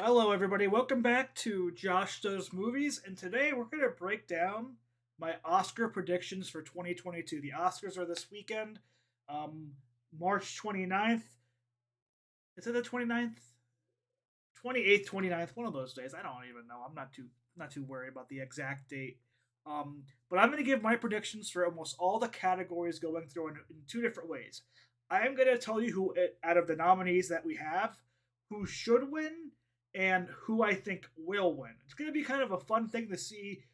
Hello, everybody. Welcome back to Josh Does Movies, and today we're going to break down my Oscar predictions for 2022. The Oscars are this weekend, um, March 29th. Is it the 29th? 28th, 29th, one of those days. I don't even know. I'm not too worried about the exact date. But I'm going to give my predictions for almost all the categories going through in two different ways. I am going to tell you who, out of the nominees that we have, who should win and who I think will win. It's going to be kind of a fun thing to see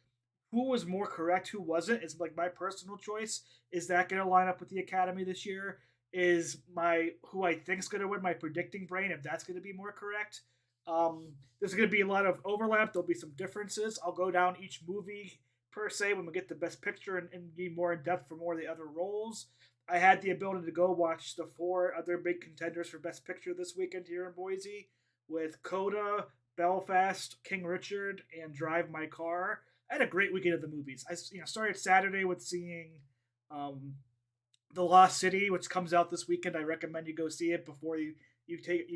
who was more correct, who wasn't. It's like my personal choice. Is that going to line up with the Academy this year? Is my who I think's going to win my predicting brain, if that's going to be more correct? There's going to be a lot of overlap. There'll be some differences. I'll go down each movie per se when we get the best picture and be more in depth for more of the other roles. I had the ability to go watch the four other big contenders for best picture this weekend here in Boise with Coda, Belfast, King Richard, and Drive My Car. I had a great weekend of the movies. I started Saturday with seeing um, The Lost City, which comes out this weekend. I recommend you go see it before you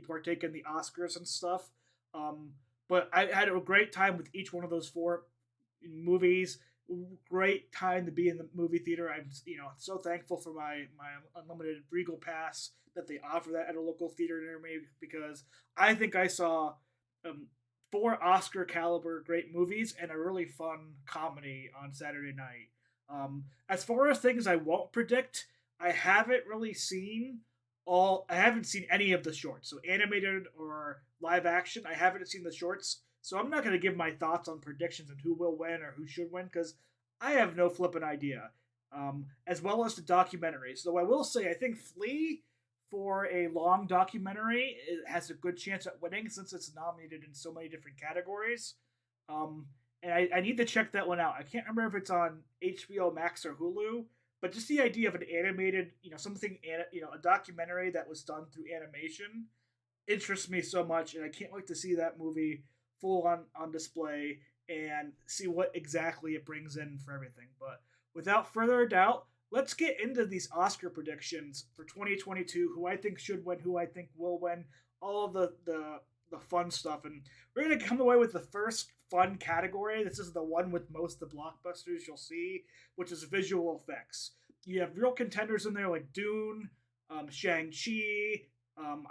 partake in the Oscars and stuff. Um, but I had a great time with each one of those four movies. Great time to be in the movie theater. I'm so thankful for my unlimited Regal pass that they offer that at a local theater near me, because I think I saw um, four Oscar caliber great movies and a really fun comedy on Saturday night. As far as things I won't predict, I haven't really seen I haven't seen any of the shorts. So animated or live action, I haven't seen the shorts. So I'm not going to give my thoughts on predictions and who will win or who should win, because I have no flipping idea. As well as the documentaries. Though I will say, I think Flea, for a long documentary, it has a good chance at winning since it's nominated in so many different categories. Um, and I need to check that one out. I can't remember if it's on HBO Max or Hulu, but just the idea of an animated, a documentary that was done through animation interests me so much, and I can't wait to see that movie full on display and see what exactly it brings in for everything. But without further doubt, let's get into these Oscar predictions for 2022. Who I think should win, who I think will win, all of the fun stuff, and we're gonna come away with the first fun category. This is the one with most of the blockbusters you'll see, which is visual effects. You have real contenders in there like Dune, Shang-Chi.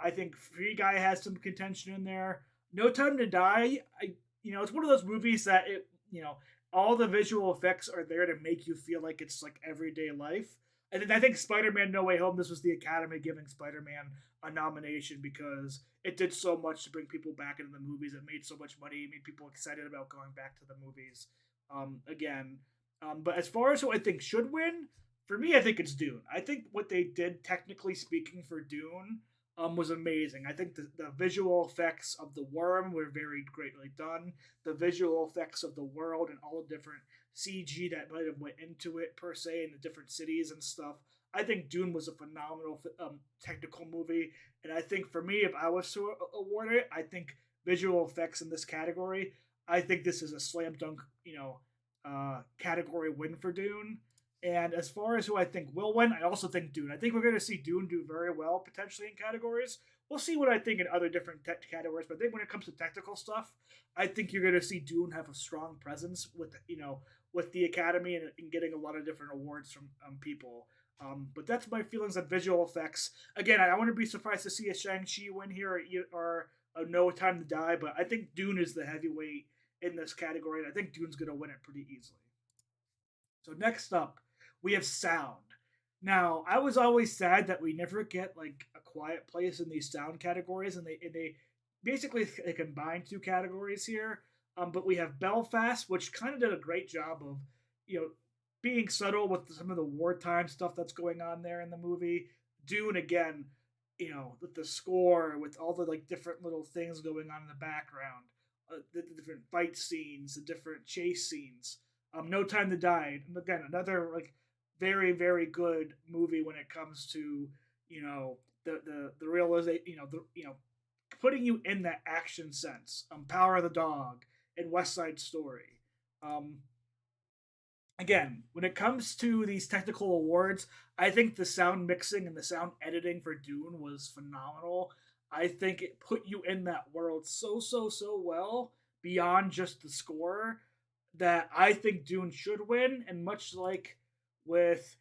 I think Free Guy has some contention in there. No Time to Die. It's one of those movies that all the visual effects are there to make you feel like it's like everyday life. And I think Spider-Man: No Way Home. This was the Academy giving Spider-Man a nomination because it did so much to bring people back into the movies. It made so much money. It made people excited about going back to the movies again. But as far as who I think should win, for me, I think it's Dune. I think what they did, technically speaking, for Dune was amazing. I think the visual effects of the worm were very greatly done. The visual effects of the world and all the different CG that might have went into it per se in the different cities and stuff. I think Dune was a phenomenal technical movie, and I think for me, if I was to award it, I think visual effects in this category. I think this is a slam dunk, category win for Dune. And as far as who I think will win, I also think Dune. I think we're going to see Dune do very well potentially in categories. We'll see what I think in other different categories, but I think when it comes to technical stuff, I think you're going to see Dune have a strong presence with the Academy and getting a lot of different awards from people. But that's my feelings on visual effects. Again, I wouldn't be surprised to see a Shang-Chi win here or a No Time to Die, but I think Dune is the heavyweight in this category, and I think Dune's going to win it pretty easily. So next up, we have sound. Now, I was always sad that we never get like a quiet place in these sound categories, and they basically they combine two categories here. But we have Belfast, which kind of did a great job of you know being subtle with some of the wartime stuff that's going on there in the movie. Dune again, with the score, with all the like different little things going on in the background, the different fight scenes, the different chase scenes. No Time to Die, and again another like very very good movie when it comes to the realization, putting you in that action sense. Power of the Dog and West Side Story. Um, Again, when it comes to these technical awards, I think the sound mixing and the sound editing for Dune was phenomenal. I think it put you in that world so well beyond just the score that I think Dune should win. And much like with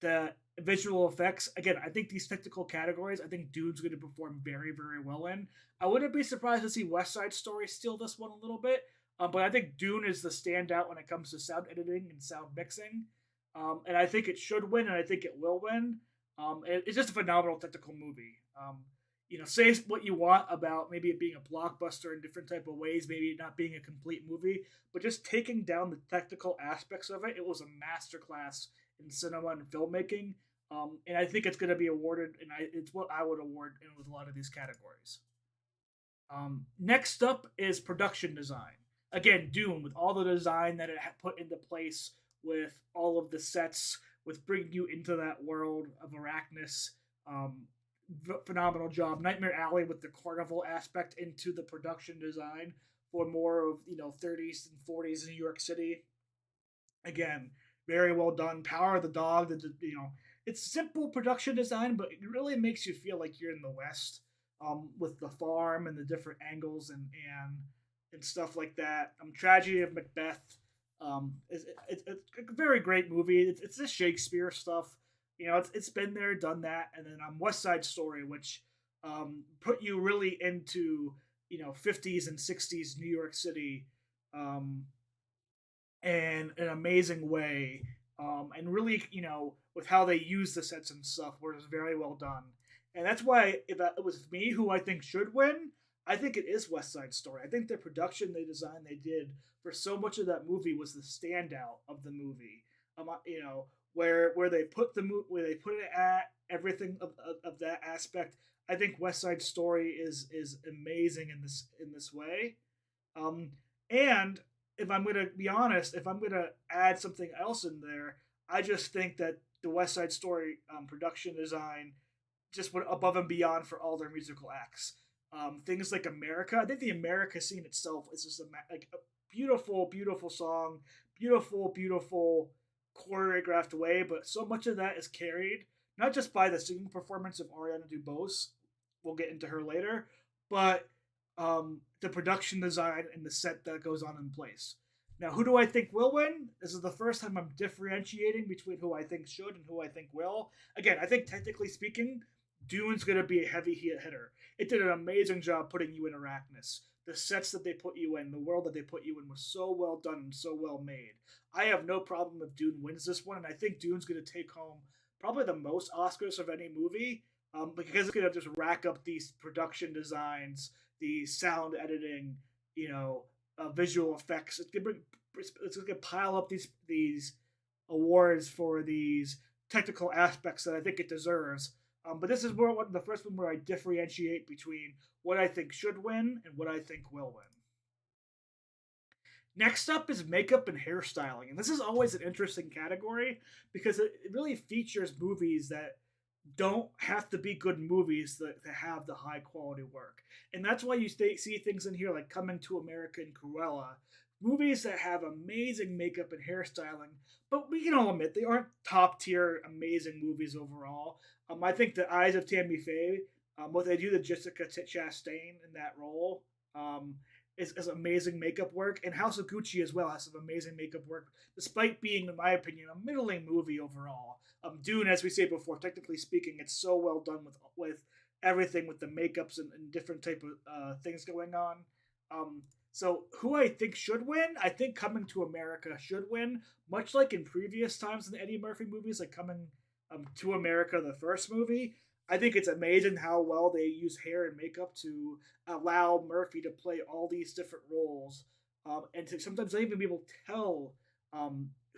the visual effects, again, I think these technical categories, I think Dune's going to perform very well in. I wouldn't be surprised to see West Side Story steal this one a little bit, but I think Dune is the standout when it comes to sound editing and sound mixing. And I think it should win, and I think it will win. It's just a phenomenal technical movie. Say what you want about maybe it being a blockbuster in different type of ways, maybe it not being a complete movie, but just taking down the technical aspects of it, it was a masterclass in cinema and filmmaking. And I think it's going to be awarded, and it's what I would award in with a lot of these categories. Next up is production design. Again, Dune, with all the design that it put into place, with all of the sets, with bringing you into that world of Arrakis. Phenomenal job. Nightmare Alley with the carnival aspect into the production design for more of 30s and 40s in New York City. Again, very well done. Power of the Dog. It's simple production design, but it really makes you feel like you're in the West, with the farm and the different angles and stuff like that. Tragedy of Macbeth. It's a very great movie. It's the Shakespeare stuff. It's been there, done that, and then West Side Story, which put you really into 50s and 60s New York City, in an amazing way, and really with how they use the sets and stuff, was very well done. And that's why if it was me, who I think should win, I think it is West Side Story. I think the production they designed they did for so much of that movie was the standout of the movie. Where they put where they put it at, everything of that aspect. I think West Side Story is amazing in this way. Um, and if I'm gonna be honest, if I'm gonna add something else in there, I just think that the West Side Story production design just went above and beyond for all their musical acts. Things like America, I think the America scene itself is just a beautiful song, beautiful choreographed way, but so much of that is carried not just by the singing performance of Ariana DeBose, we'll get into her later, but the production design and the set that goes on in place. Now, who do I think will win? This is the first time I'm differentiating between who I think should and who I think will. Again, I think technically speaking, Dune's going to be a heavy hitter. It did an amazing job putting you in Arrakis. The sets that they put you in, the world that they put you in was so well done and so well made. I have no problem if Dune wins this one, and I think Dune's going to take home probably the most Oscars of any movie, because it's going to just rack up these production designs, the sound editing, visual effects. It's going to pile up these awards for these technical aspects that I think it deserves. But this is the first one where I differentiate between what I think should win and what I think will win. Next up is makeup and hairstyling. And this is always an interesting category because it really features movies that don't have to be good movies to have the high quality work. And that's why you see things in here like Coming to America and Cruella. Movies that have amazing makeup and hairstyling, but we can all admit they aren't top tier amazing movies overall. I think The Eyes of Tammy Faye, what they do to Jessica Chastain in that role, is amazing makeup work, and House of Gucci as well has some amazing makeup work, despite being, in my opinion, a middling movie overall. Dune, as we say before, technically speaking, it's so well done with everything with the makeups and different type of things going on. So who I think should win? I think Coming to America should win, much like in previous times in the Eddie Murphy movies, like Coming to America, the first movie. I think it's amazing how well they use hair and makeup to allow Murphy to play all these different roles, and to sometimes not even be able to tell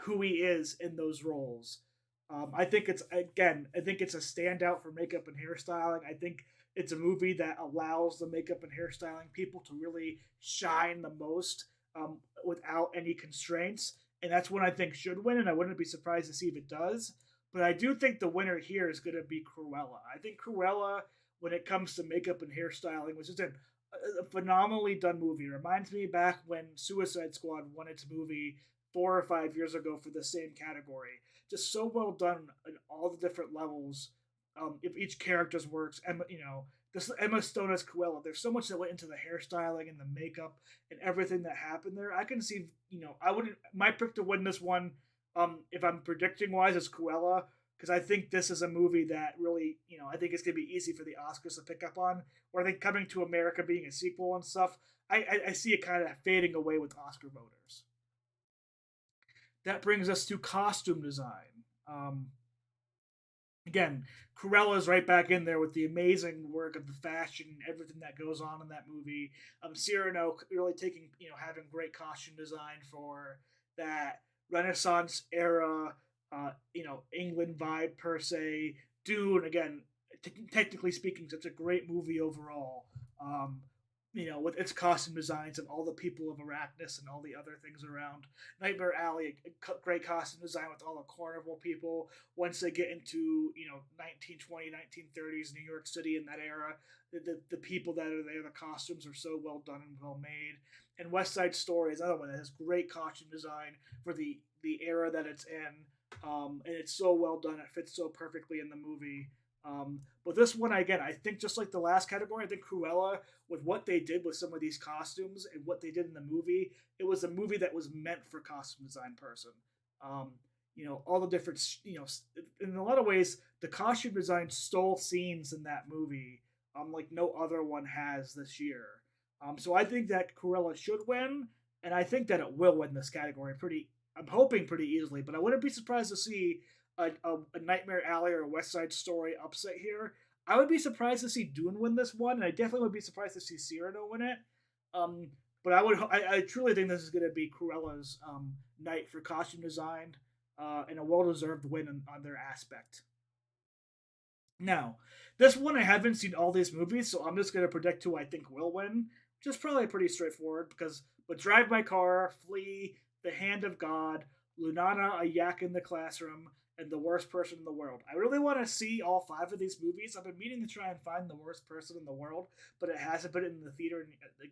who he is in those roles. I think it's a standout for makeup and hairstyling. I think it's a movie that allows the makeup and hairstyling people to really shine the most, without any constraints, and that's what I think should win. And I wouldn't be surprised to see if it does. But I do think the winner here is going to be Cruella. I think Cruella, when it comes to makeup and hairstyling, was just a phenomenally done movie. It reminds me back when Suicide Squad won its movie 4 or 5 years ago for the same category. Just so well done in all the different levels, of each character's works, and this Emma Stone as Cruella. There's so much that went into the hairstyling and the makeup and everything that happened there. I can see, I wouldn't my pick to win this one, if I'm predicting wise, is Cruella because I think this is a movie that really, I think it's gonna be easy for the Oscars to pick up on. Or I think Coming to America being a sequel and stuff, I see it kind of fading away with Oscar voters. That brings us to costume design. Again, Cruella's right back in there with the amazing work of the fashion and everything that goes on in that movie. Cyrano really taking, having great costume design for that Renaissance era, England vibe per se. Dune, again, technically speaking, such a great movie overall. Um, with its costume designs and all the people of Arrakis and all the other things around. Nightmare Alley, great costume design with all the carnival people. Once they get into, 1920, 1930s New York City in that era, the people that are there, the costumes are so well done and well made. And West Side Story is another one that has great costume design for the era that it's in. And it's so well done. It fits so perfectly in the movie. But this one, again, I think just like the last category, I think Cruella, with what they did with some of these costumes and what they did in the movie, it was a movie that was meant for costume design person. Um, all the different, in a lot of ways, the costume design stole scenes in that movie, like no other one has this year. So I think that Cruella should win, and I think that it will win this category I'm hoping pretty easily, but I wouldn't be surprised to see a Nightmare Alley or a West Side Story upset here. I would be surprised to see Dune win this one, and I definitely would be surprised to see Cyrano win it. Um, but I truly think this is going to be Cruella's night for costume design, and a well-deserved win on their aspect. Now, this one I haven't seen all these movies, so I'm just going to predict who I think will win, which is probably pretty straightforward because but Drive My Car, Flee, The Hand of God, Lunana, A Yak in the Classroom, and The Worst Person in the World. I really want to see all five of these movies. I've been meaning to try and find The Worst Person in the World, but it hasn't been in the theater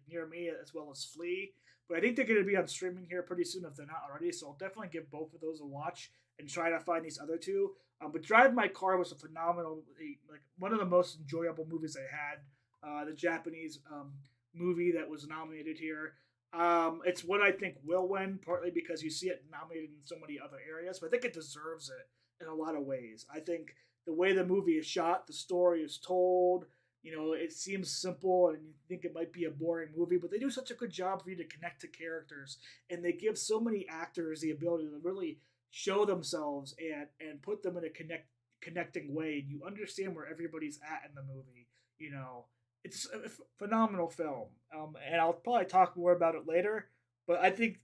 near me as well as Flee. But I think they're going to be on streaming here pretty soon if they're not already, so I'll definitely give both of those a watch and try to find these other two. But Drive My Car was a phenomenal, like one of the most enjoyable movies I had. The Japanese movie that was nominated here. It's what I think will win, partly because you see it nominated in so many other areas, but I think it deserves it in a lot of ways. I think the way the movie is shot, the story is told, it seems simple and you think it might be a boring movie, but they do such a good job for you to connect to characters, and they give so many actors the ability to really show themselves and put them in a connecting way, and you understand where everybody's at in the movie. It's a phenomenal film, and I'll probably talk more about it later. But I think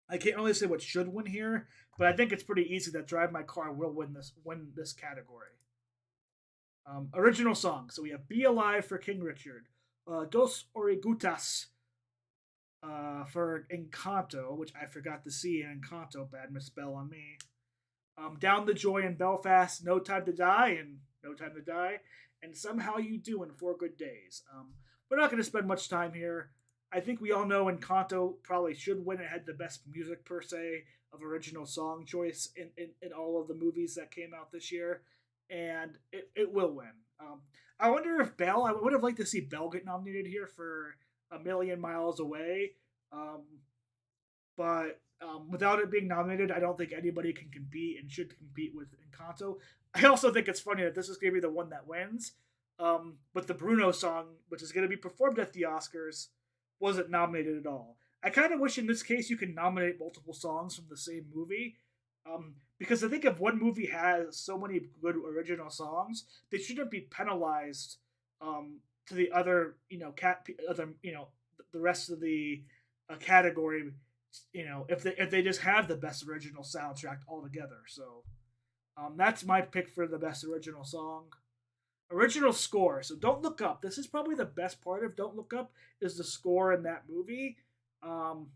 I can't really say what should win here, but I think it's pretty easy that Drive My Car will win this category. Original song. So we have Be Alive for King Richard, Dos Origutas for Encanto, which I forgot to see in Encanto, bad misspell on me. Down the Joy in Belfast, No Time to Die, and No Time to Die, and Somehow You Do in Four Good Days. We're not going to spend much time here. I think we all know Encanto probably should win. It had the best music per se of original song choice in all of the movies that came out this year, and it will win. I wonder if Belle. I would have liked to see Belle get nominated here for A Million Miles Away, um, but without it being nominated, I don't think anybody can compete and should compete with Encanto. I also think it's funny that this is going to be the one that wins, but the Bruno song, which is going to be performed at the Oscars, wasn't nominated at all. I kind of wish in this case you can nominate multiple songs from the same movie, because I think if one movie has so many good original songs, they shouldn't be penalized to the other, the rest of the category, if they just have the best original soundtrack altogether. So that's my pick for the best original song. Original score. So Don't Look Up. This is probably the best part of Don't Look Up is the score in that movie. Um,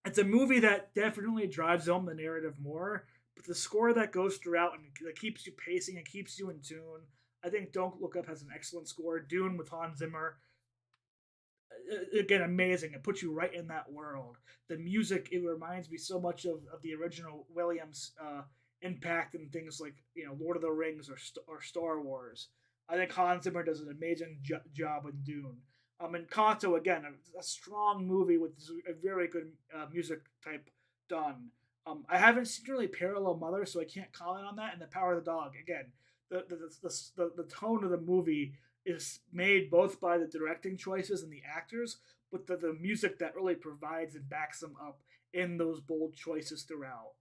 it's a movie that definitely drives home the narrative more, but the score that goes throughout and that keeps you pacing and keeps you in tune. I think Don't Look Up has an excellent score. Dune with Hans Zimmer, again, amazing. It puts you right in that world. The music, it reminds me so much of the original Williams impact in things like Lord of the Rings or Star Wars. I think Hans Zimmer does an amazing job in Dune. And Kanto again, a strong movie with a very good music type done. I haven't seen really Parallel Mother, so I can't comment on that. And The Power of the Dog again, the tone of the movie is made both by the directing choices and the actors, but the music that really provides and backs them up in those bold choices throughout.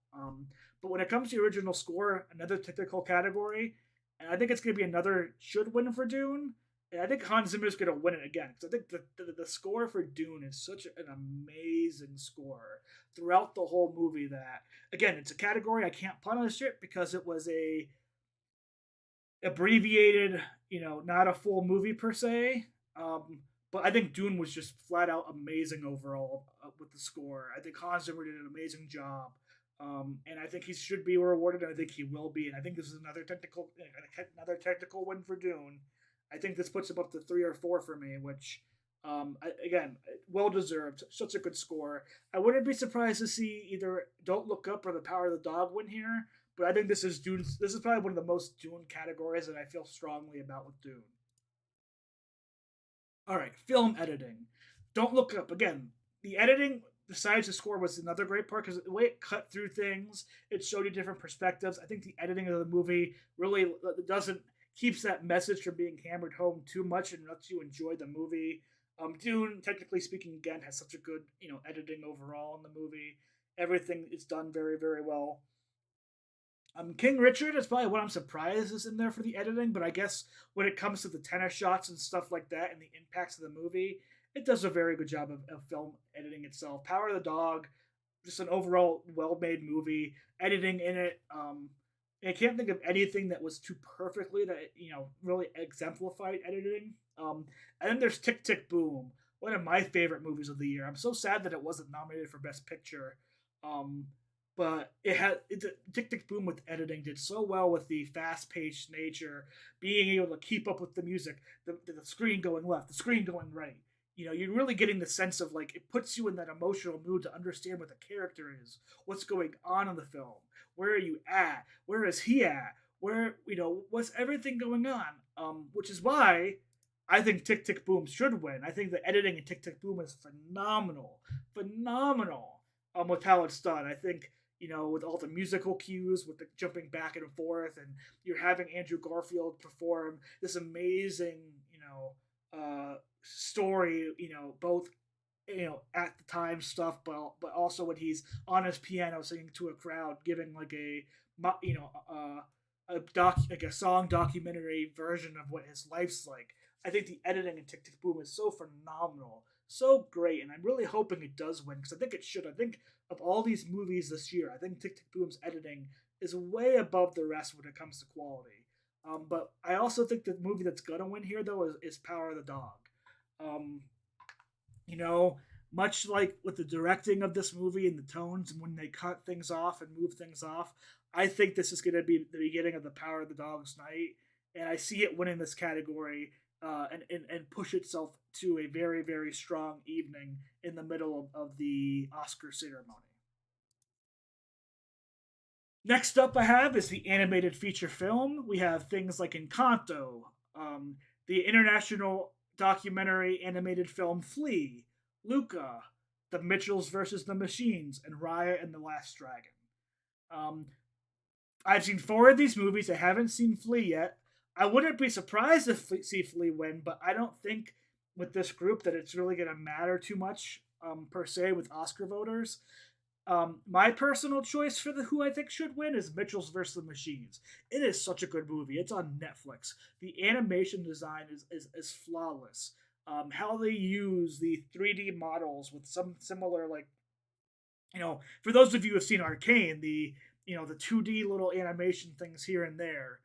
But when it comes to the original score, another technical category, and I think it's going to be another should win for Dune. And I think Hans Zimmer is going to win it again because I think the score for Dune is such an amazing score throughout the whole movie that, again, it's a category I can't punish it because it was a abbreviated, not a full movie per se. But I think Dune was just flat out amazing overall with the score. I think Hans Zimmer did an amazing job. And I think he should be rewarded, and I think he will be. And I think this is another technical win for Dune. I think this puts him up to 3 or 4 for me, which, again, well deserved. Such a good score. I wouldn't be surprised to see either Don't Look Up or The Power of the Dog win here. But I think this is Dune. This is probably one of the most Dune categories that I feel strongly about with Dune. All right, film editing. Don't Look Up again. The editing, besides the score, was another great part because the way it cut through things, it showed you different perspectives. I think the editing of the movie really doesn't keeps that message from being hammered home too much and lets you enjoy the movie. Dune, technically speaking, again has such a good editing overall in the movie. Everything is done very very well. King Richard is probably what I'm surprised is in there for the editing, but I guess when it comes to the tennis shots and stuff like that and the impacts of the movie, it does a very good job of film editing itself. Power of the Dog, just an overall well-made movie. Editing in it, I can't think of anything that was too perfectly that really exemplified editing. And then there's Tick Tick Boom, one of my favorite movies of the year. I'm so sad that it wasn't nominated for Best Picture. Um, but Tick Tick Boom with editing did so well with the fast-paced nature, being able to keep up with the music, the screen going left, the screen going right. You're really getting the sense of like it puts you in that emotional mood to understand what the character is, what's going on in the film, where are you at, where is he at, where what's everything going on. Which is why I think Tick Tick Boom should win. I think the editing in Tick Tick Boom is phenomenal, phenomenal. With how it's done, I think with all the musical cues, with the jumping back and forth, and you're having Andrew Garfield perform this amazing, story, both at the time stuff, but also when he's on his piano singing to a crowd, giving like a song documentary version of what his life's like. I think the editing in Tick Tick Boom is so phenomenal, so great, and I'm really hoping it does win because I think it should. I think of all these movies this year, I think Tick Tick Boom's editing is way above the rest when it comes to quality. But I also think the movie that's gonna win here though is Power of the Dog. Um, you know, Much like with the directing of this movie and the tones and when they cut things off and move things off, I think this is going to be the beginning of the Power of the Dog's night, and I see it winning this category and push itself to a very very strong evening in the middle of the Oscar ceremony. Next up, I have is the animated feature film. We have things like Encanto, the international documentary animated film Flea, Luca, The Mitchells versus the Machines, and Raya and the Last Dragon. Um, I've seen 4 of these movies. I haven't seen Flea yet. I wouldn't be surprised if see Flea win, but I don't think with this group that it's really going to matter too much per se with Oscar voters. My personal choice for the who I think should win is Mitchell's versus the Machines. It is such a good movie. It's on Netflix. The animation design is flawless. How they use the 3D models with some similar for those of you who have seen Arcane, the 2D little animation things here and there.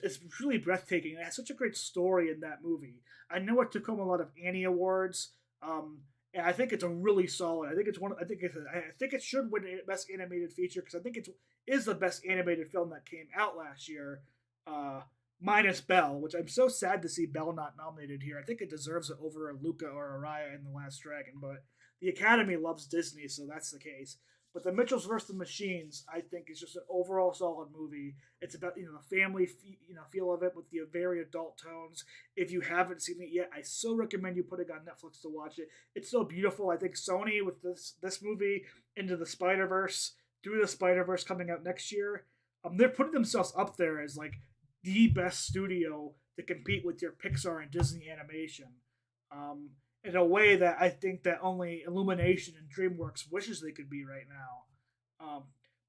It's really breathtaking. It has such a great story in that movie. I know it took home a lot of Annie awards. And I think it's a really solid. I think it's one. I think it should win best animated feature because I think it is the best animated film that came out last year, minus Belle, which I'm so sad to see Belle not nominated here. I think it deserves it over a Luca or a Raya and the Last Dragon, but the Academy loves Disney, so that's the case. But the Mitchells versus the Machines, I think, is just an overall solid movie. It's about the family feel of it with the very adult tones. If you haven't seen it yet, I so recommend you putting it on Netflix to watch it. It's so beautiful. I think Sony with this movie Into the Spider Verse, Through the Spider Verse coming out next year, they're putting themselves up there as like the best studio to compete with your Pixar and Disney animation. Um, in a way that I think that only Illumination and DreamWorks wishes they could be right now.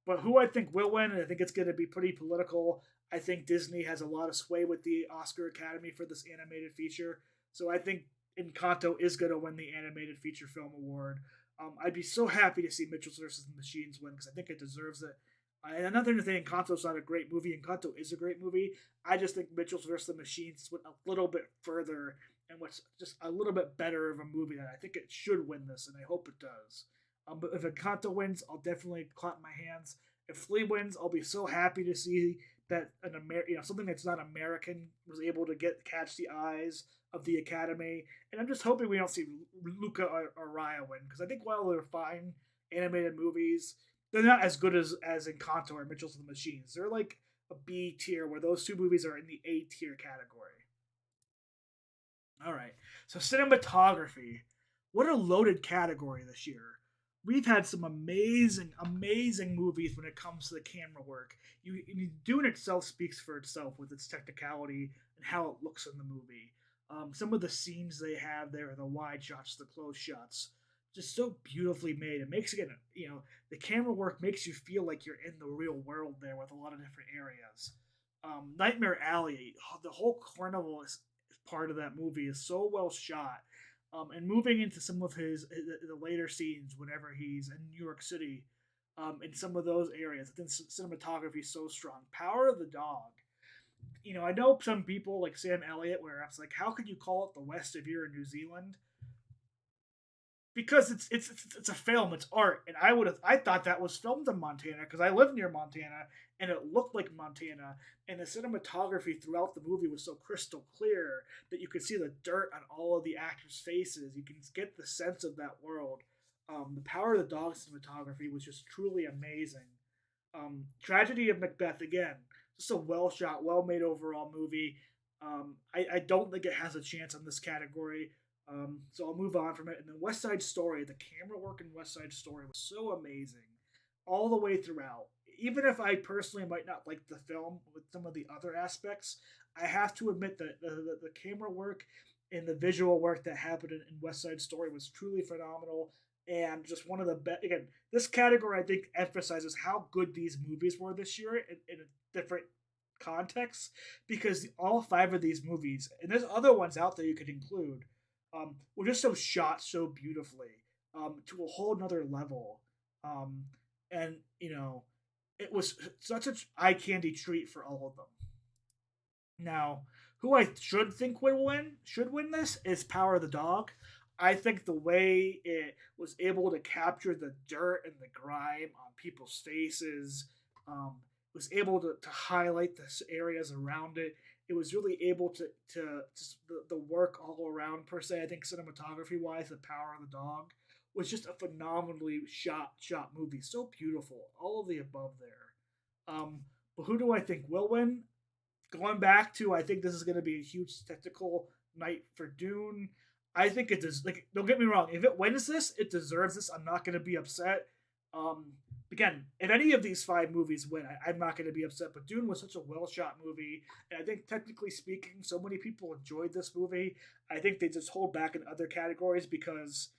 But who I think will win, and I think it's going to be pretty political. I think Disney has a lot of sway with the Oscar Academy for this animated feature, so I think Encanto is going to win the animated feature film award. I'd be so happy to see Mitchell's versus the Machines win because I think it deserves it. And another thing, Encanto's not a great movie. Encanto is a great movie. I just think Mitchell's versus the Machines went a little bit further and what's just a little bit better of a movie that I think it should win this, and I hope it does. But if Encanto wins, I'll definitely clap my hands. If Flea wins, I'll be so happy to see that something that's not American was able to catch the eyes of the Academy, and I'm just hoping we don't see Luca or Raya win because I think while they're fine animated movies, they're not as good as Encanto or Mitchell's and the Machines. They're like a B tier where those two movies are in the A tier category. All right. So cinematography. What a loaded category this year. We've had some amazing, amazing movies when it comes to the camera work. Dune itself speaks for itself with its technicality and how it looks in the movie. Some of the scenes they have there, the wide shots, the close shots, just so beautifully made. It makes it, the camera work makes you feel like you're in the real world there with a lot of different areas. Nightmare Alley, the whole carnival is part of that movie is so well shot. And moving into some of the later scenes, whenever he's in New York City, in some of those areas, I think cinematography is so strong. Power of the Dog. I know some people like Sam Elliott, where I was like, how could you call it the West if you're in New Zealand? Because it's a film, it's art, and I thought that was filmed in Montana because I live near Montana and it looked like Montana, and the cinematography throughout the movie was so crystal clear that you could see the dirt on all of the actors' faces. You can get the sense of that world. The Power of the Dog cinematography was just truly amazing. Tragedy of Macbeth again, just a well shot, well made overall movie. I don't think it has a chance in this category. So I'll move on from it. And then West Side Story, the camera work in West Side Story was so amazing all the way throughout. Even if I personally might not like the film with some of the other aspects, I have to admit that the camera work and the visual work that happened in West Side Story was truly phenomenal and just one of the best. Again, this category I think emphasizes how good these movies were this year in a different context because all five of these movies, and there's other ones out there you could include, were just so shot so beautifully to a whole nother level. Um, and, it was such an eye candy treat for all of them. Now, who I should win this is Power of the Dog. I think the way it was able to capture the dirt and the grime on people's faces, was able to highlight the areas around it. It was really able to just the work all around per se. I think cinematography wise, the Power of the Dog was just a phenomenally shot movie. So beautiful, all of the above there. But who do I think will win? Going back to, I think this is going to be a huge technical night for Dune. I think it does. Like, don't get me wrong. If it wins this, it deserves this. I'm not going to be upset. Um, Again, if any of these five movies win, I'm not going to be upset. But Dune was such a well shot movie, and I think technically speaking, so many people enjoyed this movie. I think they just hold back in other categories because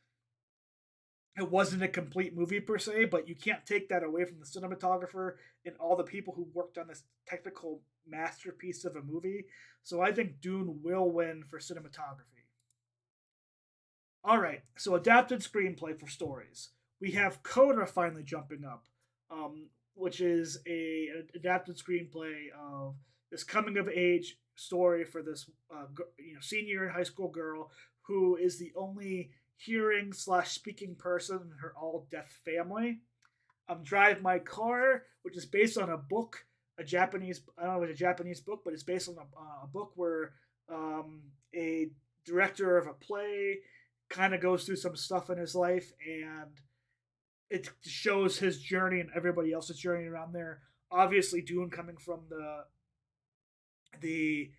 it wasn't a complete movie per se, but you can't take that away from the cinematographer and all the people who worked on this technical masterpiece of a movie. So I think Dune will win for cinematography. All right, so adapted screenplay for stories. We have Coda finally jumping up, which is an adapted screenplay of this coming of age story for this senior in high school girl who is the only hearing slash speaking person in her all deaf family. Drive My Car, which is based on a book, a Japanese, I don't know if it's a Japanese book, but it's based on a book where a director of a play kind of goes through some stuff in his life and it shows his journey and everybody else's journey around there. Obviously, Dune coming from the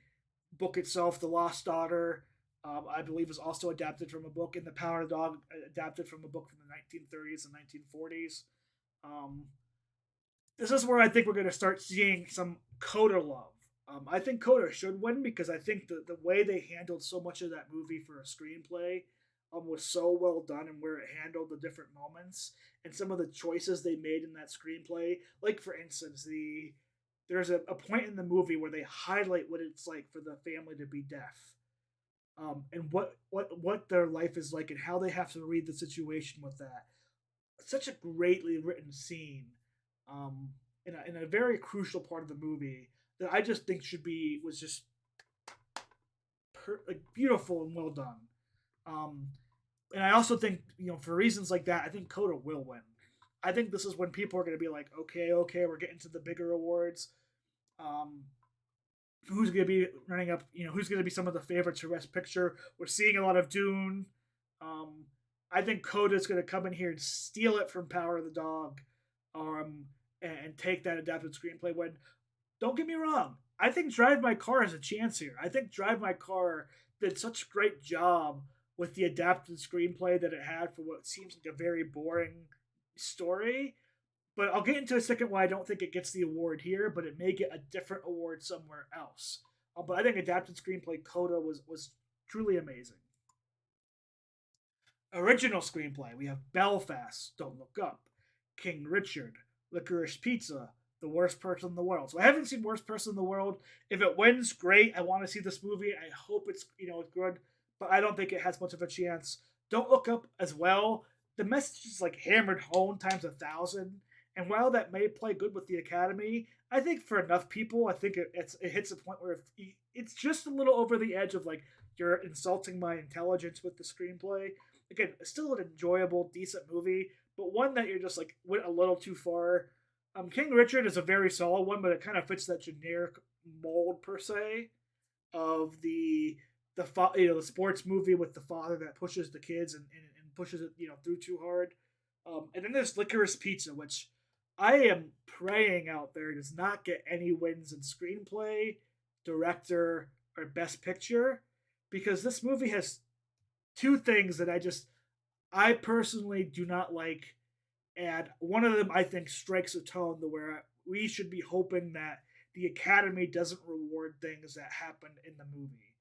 book itself, The Lost Daughter, I believe was also adapted from a book, and The Power of the Dog adapted from a book from the 1930s and 1940s. Um, this is where I think we're going to start seeing some Coda love. I think Coda should win because I think the way they handled so much of that movie for a screenplay was so well done, and where it handled the different moments and some of the choices they made in that screenplay. Like for instance, there's a point in the movie where they highlight what it's like for the family to be deaf, and what their life is like and how they have to read the situation with that. Such a greatly written scene, um, in a very crucial part of the movie that I just think should be was just like beautiful and well done. Um, and I also think for reasons like that, I think Coda will win. I think this is when people are going to be like, okay, we're getting to the bigger awards. Um, who's going to be running up? Who's going to be some of the favorites for Best Picture? We're seeing a lot of Dune. Um, I think Coda is going to come in here and steal it from Power of the Dog, and take that adapted screenplay. When don't get me wrong, I think Drive My Car has a chance here. I think Drive My Car did such a great job with the adapted screenplay that it had for what seems like a very boring story. But I'll get into a second why I don't think it gets the award here, but it may get a different award somewhere else. But I think adapted screenplay Coda was truly amazing. Original screenplay, we have Belfast, Don't Look Up, King Richard, Licorice Pizza, The Worst Person in the World. So I haven't seen Worst Person in the World. If it wins, great. I want to see this movie. I hope it's good, but I don't think it has much of a chance. Don't Look Up as well. The message is like hammered home times 1,000. And while that may play good with the Academy, I think for enough people, I think it hits a point where it's just a little over the edge of like you're insulting my intelligence with the screenplay. Again, still an enjoyable, decent movie, but one that you're just like went a little too far. King Richard is a very solid one, but it kind of fits that generic mold per se of the sports movie with the father that pushes the kids and pushes it through too hard. And then there's Licorice Pizza, which I am praying out there does not get any wins in screenplay, director, or best picture, because this movie has two things that I personally do not like, and one of them I think strikes a tone to where we should be hoping that the Academy doesn't reward things that happen in the movie.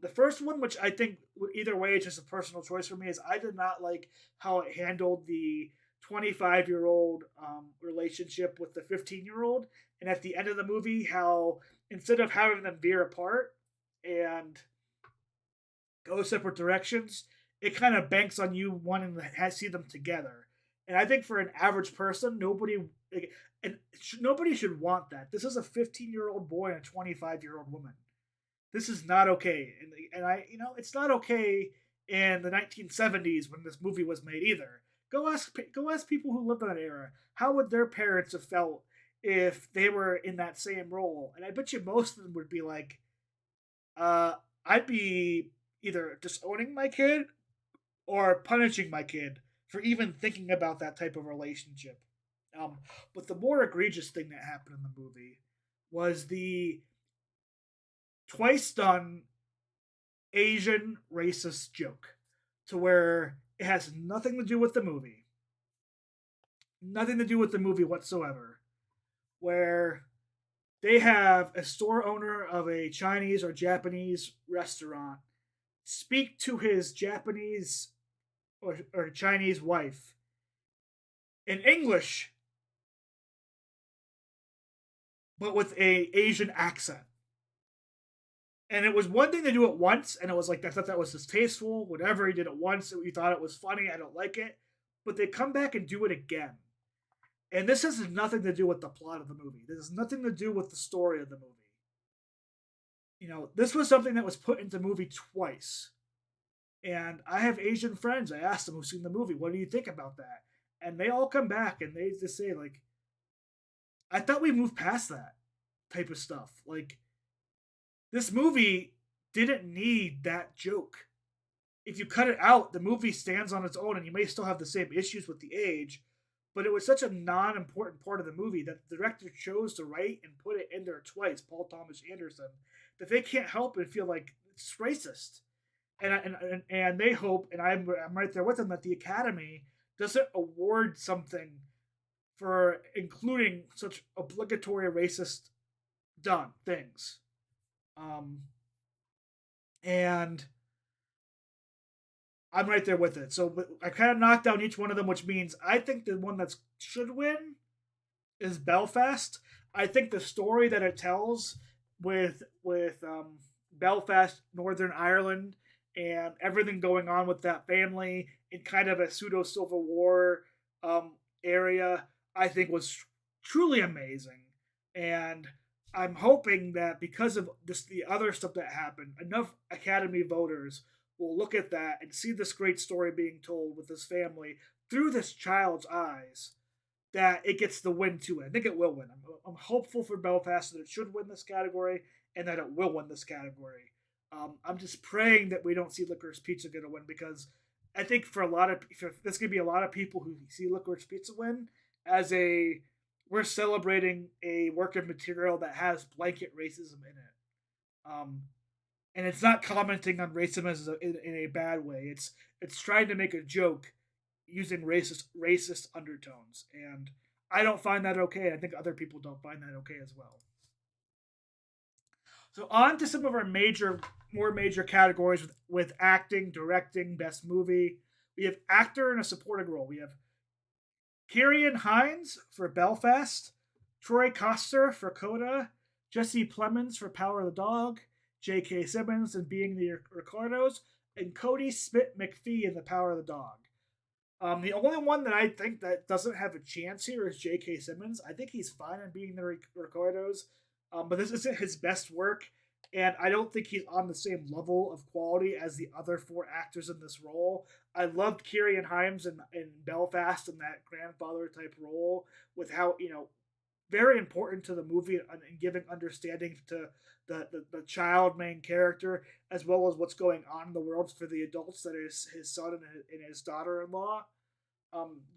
The first one, which I think either way is just a personal choice for me, is I did not like how it handled the 25-year-old relationship with the 15-year-old, and at the end of the movie, how instead of having them veer apart and go separate directions, it kind of banks on you wanting to see them together. And I think for an average person, nobody should want that. This is a 15-year-old boy and a 25-year-old woman. This is not okay, and it's not okay in the 1970s when this movie was made either. Go ask people who lived in that era. How would their parents have felt if they were in that same role? And I bet you most of them would be like, I'd be either disowning my kid or punishing my kid for even thinking about that type of relationship. But the more egregious thing that happened in the movie was the twice done Asian racist joke to where it has nothing to do with the movie. Nothing to do with the movie whatsoever. Where they have a store owner of a Chinese or Japanese restaurant speak to his Japanese or Chinese wife in English, but with a Asian accent. And it was one thing to do it once, and it was like I thought that was distasteful. Whatever, he did it once, you thought it was funny. I don't like it, but they come back and do it again. And this has nothing to do with the plot of the movie. This has nothing to do with the story of the movie. This was something that was put into the movie twice. And I have Asian friends. I asked them who've seen the movie, what do you think about that? And they all come back and they just say, like, I thought we moved past that type of stuff. Like, this movie didn't need that joke. If you cut it out, the movie stands on its own and you may still have the same issues with the age, but it was such a non-important part of the movie that the director chose to write and put it in there twice, Paul Thomas Anderson, that they can't help but feel like it's racist. And they hope, and I'm right there with them, that the Academy doesn't award something for including such obligatory racist done things. Um, and I'm right there with it. So I kind of knocked down each one of them, which means I think the one that should win is Belfast. I think the story that it tells with Belfast, Northern Ireland, and everything going on with that family in kind of a pseudo Civil War um, area, I think was truly amazing. And I'm hoping that because of this, the other stuff that happened, enough Academy voters will look at that and see this great story being told with this family through this child's eyes, that it gets the win to it. I think it will win. I'm hopeful for Belfast that it should win this category and that it will win this category. I'm just praying that we don't see Licorice Pizza get a win, because I think for a lot of there's going to be a lot of people who see Licorice Pizza win as a we're celebrating a work of material that has blanket racism in it. And it's not commenting on racism in a bad way. It's trying to make a joke using racist undertones, and I don't find that okay. I think other people don't find that okay as well. So on to some of our more major categories with acting, directing, best movie. We have actor in a supporting role. We have Kieran Hines for Belfast, Troy Koster for Coda, Jesse Plemons for Power of the Dog, J.K. Simmons in Being the Ricardos, and Cody Smith McPhee in The Power of the Dog. The only one that I think that doesn't have a chance here is J.K. Simmons. I think he's fine in Being the Ricardos, but this isn't his best work, and I don't think he's on the same level of quality as the other four actors in this role. I loved Kieran Hines in Belfast in that grandfather type role, with how very important to the movie and giving understanding to the child main character, as well as what's going on in the world for the adults that is his son and his daughter-in-law.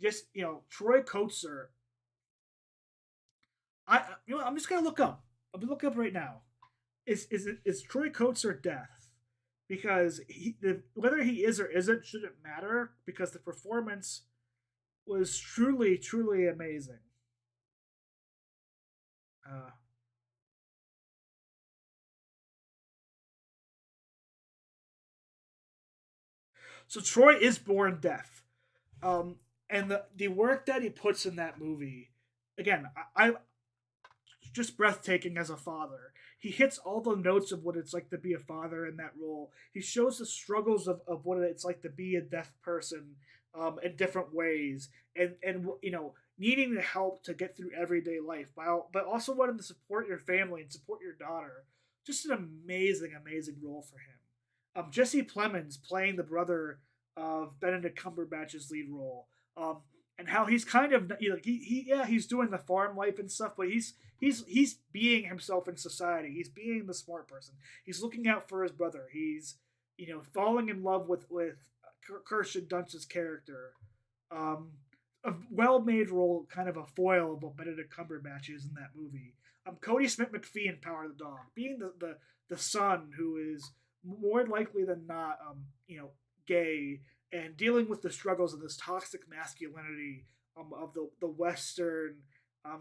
Just Troy Kotsur. I'm just gonna look up. I'm gonna look up right now. Is Troy Kotsur deaf? Because whether he is or isn't shouldn't matter, because the performance was truly amazing. Uh, so Troy is born deaf, and the work that he puts in that movie, again, I just breathtaking as a father. He hits all the notes of what it's like to be a father in that role. He shows the struggles of what it's like to be a deaf person in different ways, and needing the help to get through everyday life, but also wanting to support your family and support your daughter. Just an amazing role for him. Jesse Plemons playing the brother of Benedict Cumberbatch's lead role. And how he's kind of he's doing the farm life and stuff, but he's being himself in society. He's being the smart person. He's looking out for his brother. He's falling in love with Kirsten Dunst's character. A well-made role, kind of a foil of what Benedict Cumberbatch is in that movie. Cody Smith McPhee in Power of the Dog, being the son who is more likely than not gay, and dealing with the struggles of this toxic masculinity of the Western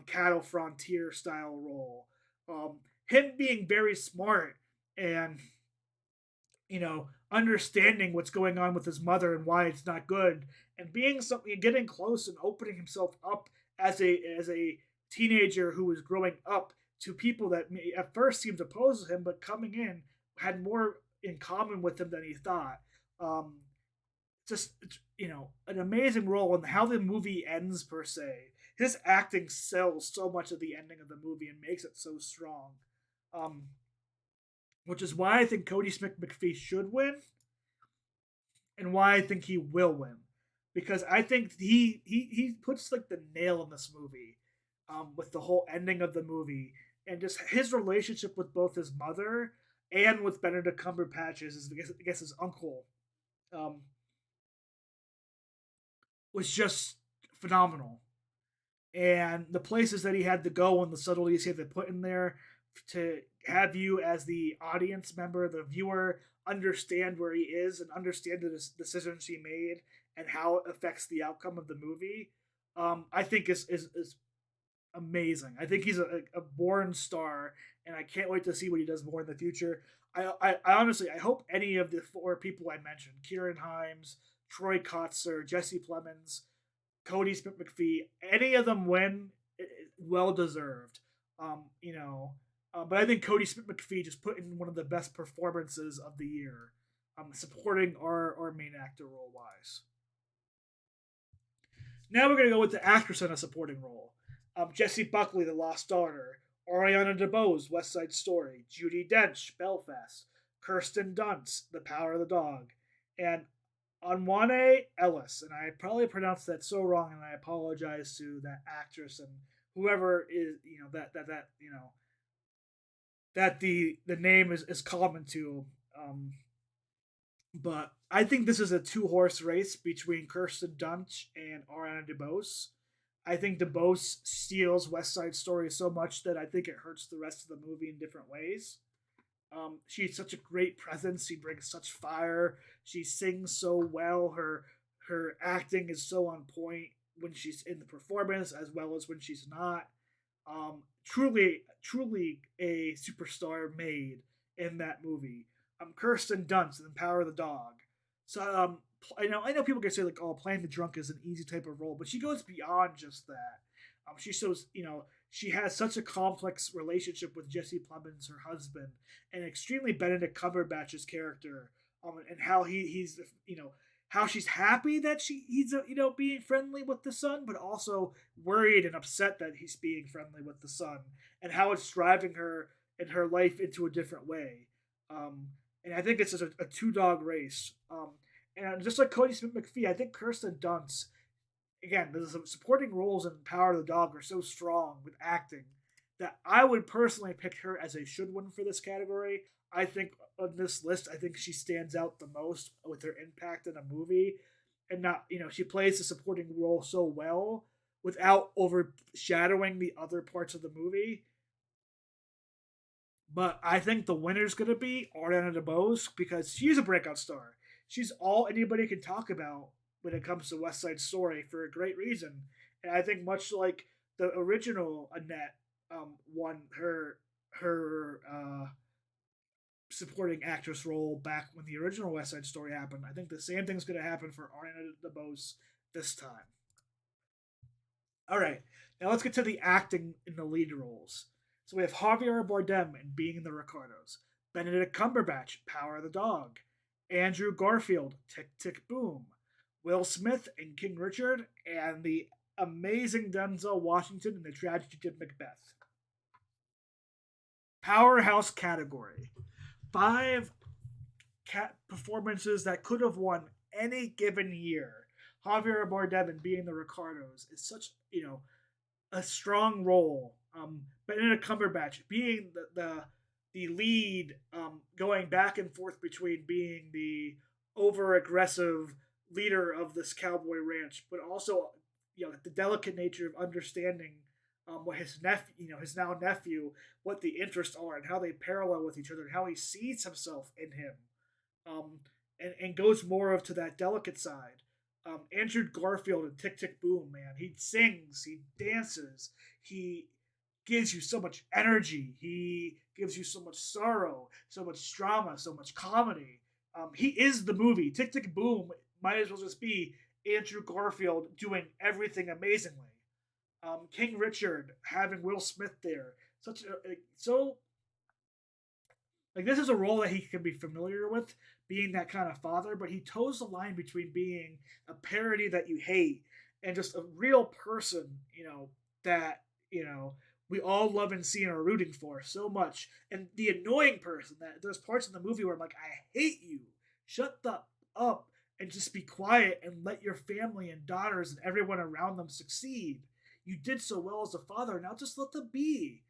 cattle frontier style role. Him being very smart and understanding what's going on with his mother and why it's not good, and being something, getting close and opening himself up as a teenager who was growing up to people that at first seemed opposed to him, but coming in had more in common with him than he thought. Um, just an amazing role, and how the movie ends per se. His acting sells so much of the ending of the movie and makes it so strong. Um, which is why I think Cody Smith McPhee should win, and why I think he will win, because I think he puts like the nail in this movie, with the whole ending of the movie, and just his relationship with both his mother and with Benedict Cumberbatch's, I guess his uncle, um, was just phenomenal. and the places that he had to go and the subtleties he had to put in there to have you as the audience member, the viewer, understand where he is and understand the decisions he made and how it affects the outcome of the movie. I think is amazing. I think he's a born star, and I can't wait to see what he does more in the future. I honestly I hope any of the four people I mentioned, Kieran Himes, Troy Kotzer, Jesse Plemons, Cody Smith McPhee, any of them win, well deserved. You know, but I think Cody Smith McPhee just put in one of the best performances of the year, supporting our main actor role wise. Now we're gonna go with the actress in a supporting role. Jessie Buckley, The Lost Daughter, Ariana DeBose, West Side Story, Judi Dench, Belfast, Kirsten Dunst, The Power of the Dog, and Anwane Ellis. And I probably pronounced that so wrong, and I apologize to that actress and whoever is that that the name is common to. But I think this is a two-horse race between Kirsten Dunst and Ariana DeBose. I think DeBose steals West Side Story so much that I think it hurts the rest of the movie in different ways. She's such a great presence. She brings such fire. She sings so well. Her acting is so on point when she's in the performance as well as when she's not. Truly a superstar made in that movie. Kirsten Dunst in Power of the Dog. So I know people can say like, oh, playing the drunk is an easy type of role, but she goes beyond just that. She shows she has such a complex relationship with Jesse Plemons, her husband, and extremely Benedict Cumberbatch's character, and how he's how she's happy that he's being friendly with the son, but also worried and upset that he's being friendly with the son, and how it's driving her and her life into a different way. Um, and I think it's just a two dog race. And just like Cody Smith McPhee, I think Kirsten Dunst, again, the supporting roles in Power of the Dog are so strong with acting that I would personally pick her as a should win for this category. I think on this list, I think she stands out the most with her impact in a movie, and not she plays the supporting role so well without overshadowing the other parts of the movie. But I think the winner's going to be Ariana DeBose because she's a breakout star. She's all anybody can talk about when it comes to West Side Story for a great reason. And I think much like the original Annette won her supporting actress role back when the original West Side Story happened, I think the same thing's going to happen for Ariana DeBose this time. All right, now let's get to the acting in the lead roles. So we have Javier Bardem in Being in the Ricardos, Benedict Cumberbatch, Power of the Dog, Andrew Garfield, Tick Tick Boom, Will Smith in King Richard, and the amazing Denzel Washington in The Tragedy of Macbeth. Powerhouse category. Five performances that could have won any given year. Javier Bardem in Being the Ricardos is such a strong role. Benedict Cumberbatch being the lead, going back and forth between being the over aggressive leader of this cowboy ranch, but also the delicate nature of understanding what his nephew, his now nephew, what the interests are and how they parallel with each other and how he sees himself in him, and goes more of to that delicate side. Andrew Garfield and Tick Tick Boom, man, he sings, he dances, he gives you so much energy, he gives you so much sorrow, so much drama, so much comedy. He is the movie. Tick Tick Boom might as well just be Andrew Garfield doing everything amazingly. King Richard having Will Smith there, such a so like this is a role that he can be familiar with, being that kind of father, but he toes the line between being a parody that you hate and just a real person, that we all love and see and are rooting for so much, and the annoying person that there's parts in the movie where I'm like, I hate you, shut the up and just be quiet and let your family and daughters and everyone around them succeed. You did so well as a father. Now just let them be.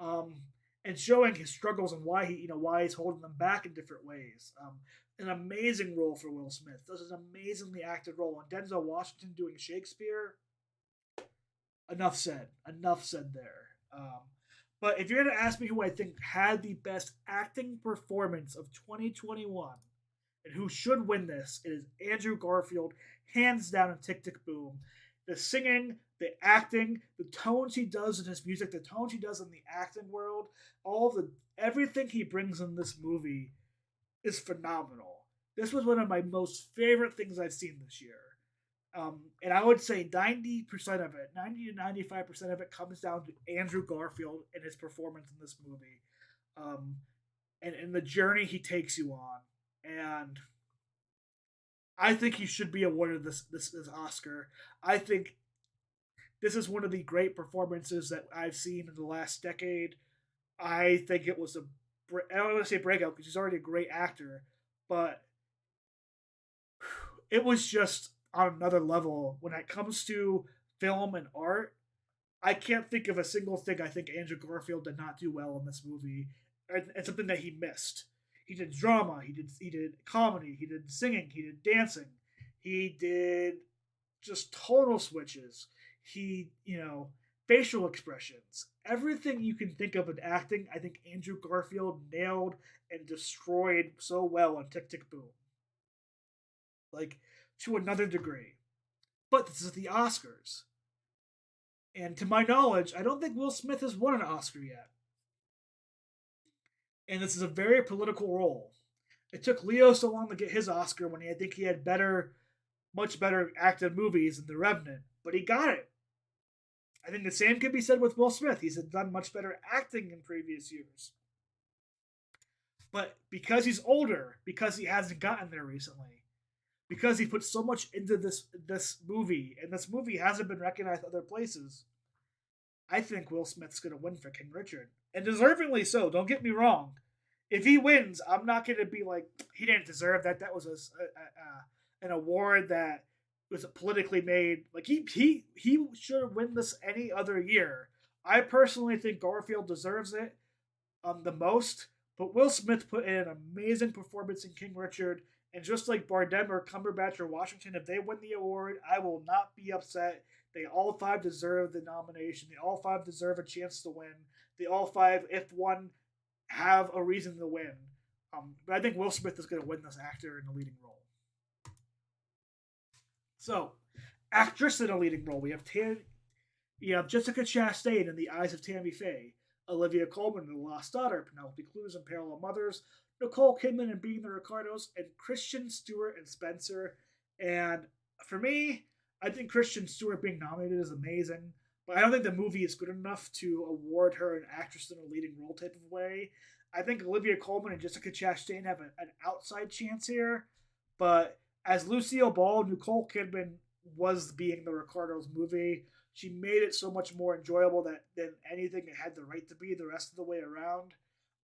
Um, and showing his struggles and why why he's holding them back in different ways. An amazing role for Will Smith. Does an amazingly acted role. And Denzel Washington doing Shakespeare. enough said. Enough said there. But if you're going to ask me who I think had the best acting performance of 2021 and who should win this, it is Andrew Garfield, hands down in Tick Tick Boom. The singing, the acting, the tones he does in his music, the tones he does in the acting world, all the everything he brings in this movie is phenomenal. This was one of my most favorite things I've seen this year. And I would say 90% of it, 90 to 95% of it comes down to Andrew Garfield and his performance in this movie. Um, and the journey he takes you on. And I think he should be awarded this Oscar. I think this is one of the great performances that I've seen in the last decade. I think it was I don't want to say breakout because he's already a great actor, but it was just on another level when it comes to film and art. I can't think of a single thing I think Andrew Garfield did not do well in this movie, and something that he missed. He did drama, he did comedy, he did singing, he did dancing, he did just total switches. He, facial expressions, everything you can think of in acting. I think Andrew Garfield nailed and destroyed so well on Tick Tick Boom, like to another degree. But this is the Oscars. And to my knowledge, I don't think Will Smith has won an Oscar yet. And this is a very political role. It took Leo so long to get his Oscar when I think he had much better acted movies than The Revenant, but he got it. I think the same can be said with Will Smith. He's done much better acting in previous years. But because he's older, because he hasn't gotten there recently, because he put so much into this movie, and this movie hasn't been recognized other places, I think Will Smith's going to win for King Richard, and deservingly so. Don't get me wrong. If he wins, I'm not going to be like he didn't deserve that. That was an award that was politically made. Like he should win this any other year. I personally think Garfield deserves it the most, but Will Smith put in an amazing performance in King Richard. And just like Bardem or Cumberbatch or Washington, if they win the award, I will not be upset. They all five deserve the nomination. They all five deserve a chance to win. They all five, if one, have a reason to win. But I think Will Smith is going to win this actor in the leading role. So, actress in a leading role, we have Jessica Chastain in The Eyes of Tammy Faye, Olivia Colman in The Lost Daughter, Penelope Cruz in Parallel Mothers, Nicole Kidman in Being the Ricardos, and Kristen Stewart and Spencer. And for me, I think Kristen Stewart being nominated is amazing, but I don't think the movie is good enough to award her an actress in a leading role type of way. I think Olivia Colman and Jessica Chastain have an outside chance here, but as Lucille Ball, Nicole Kidman was Being the Ricardos movie. She made it so much more enjoyable than anything it had the right to be the rest of the way around.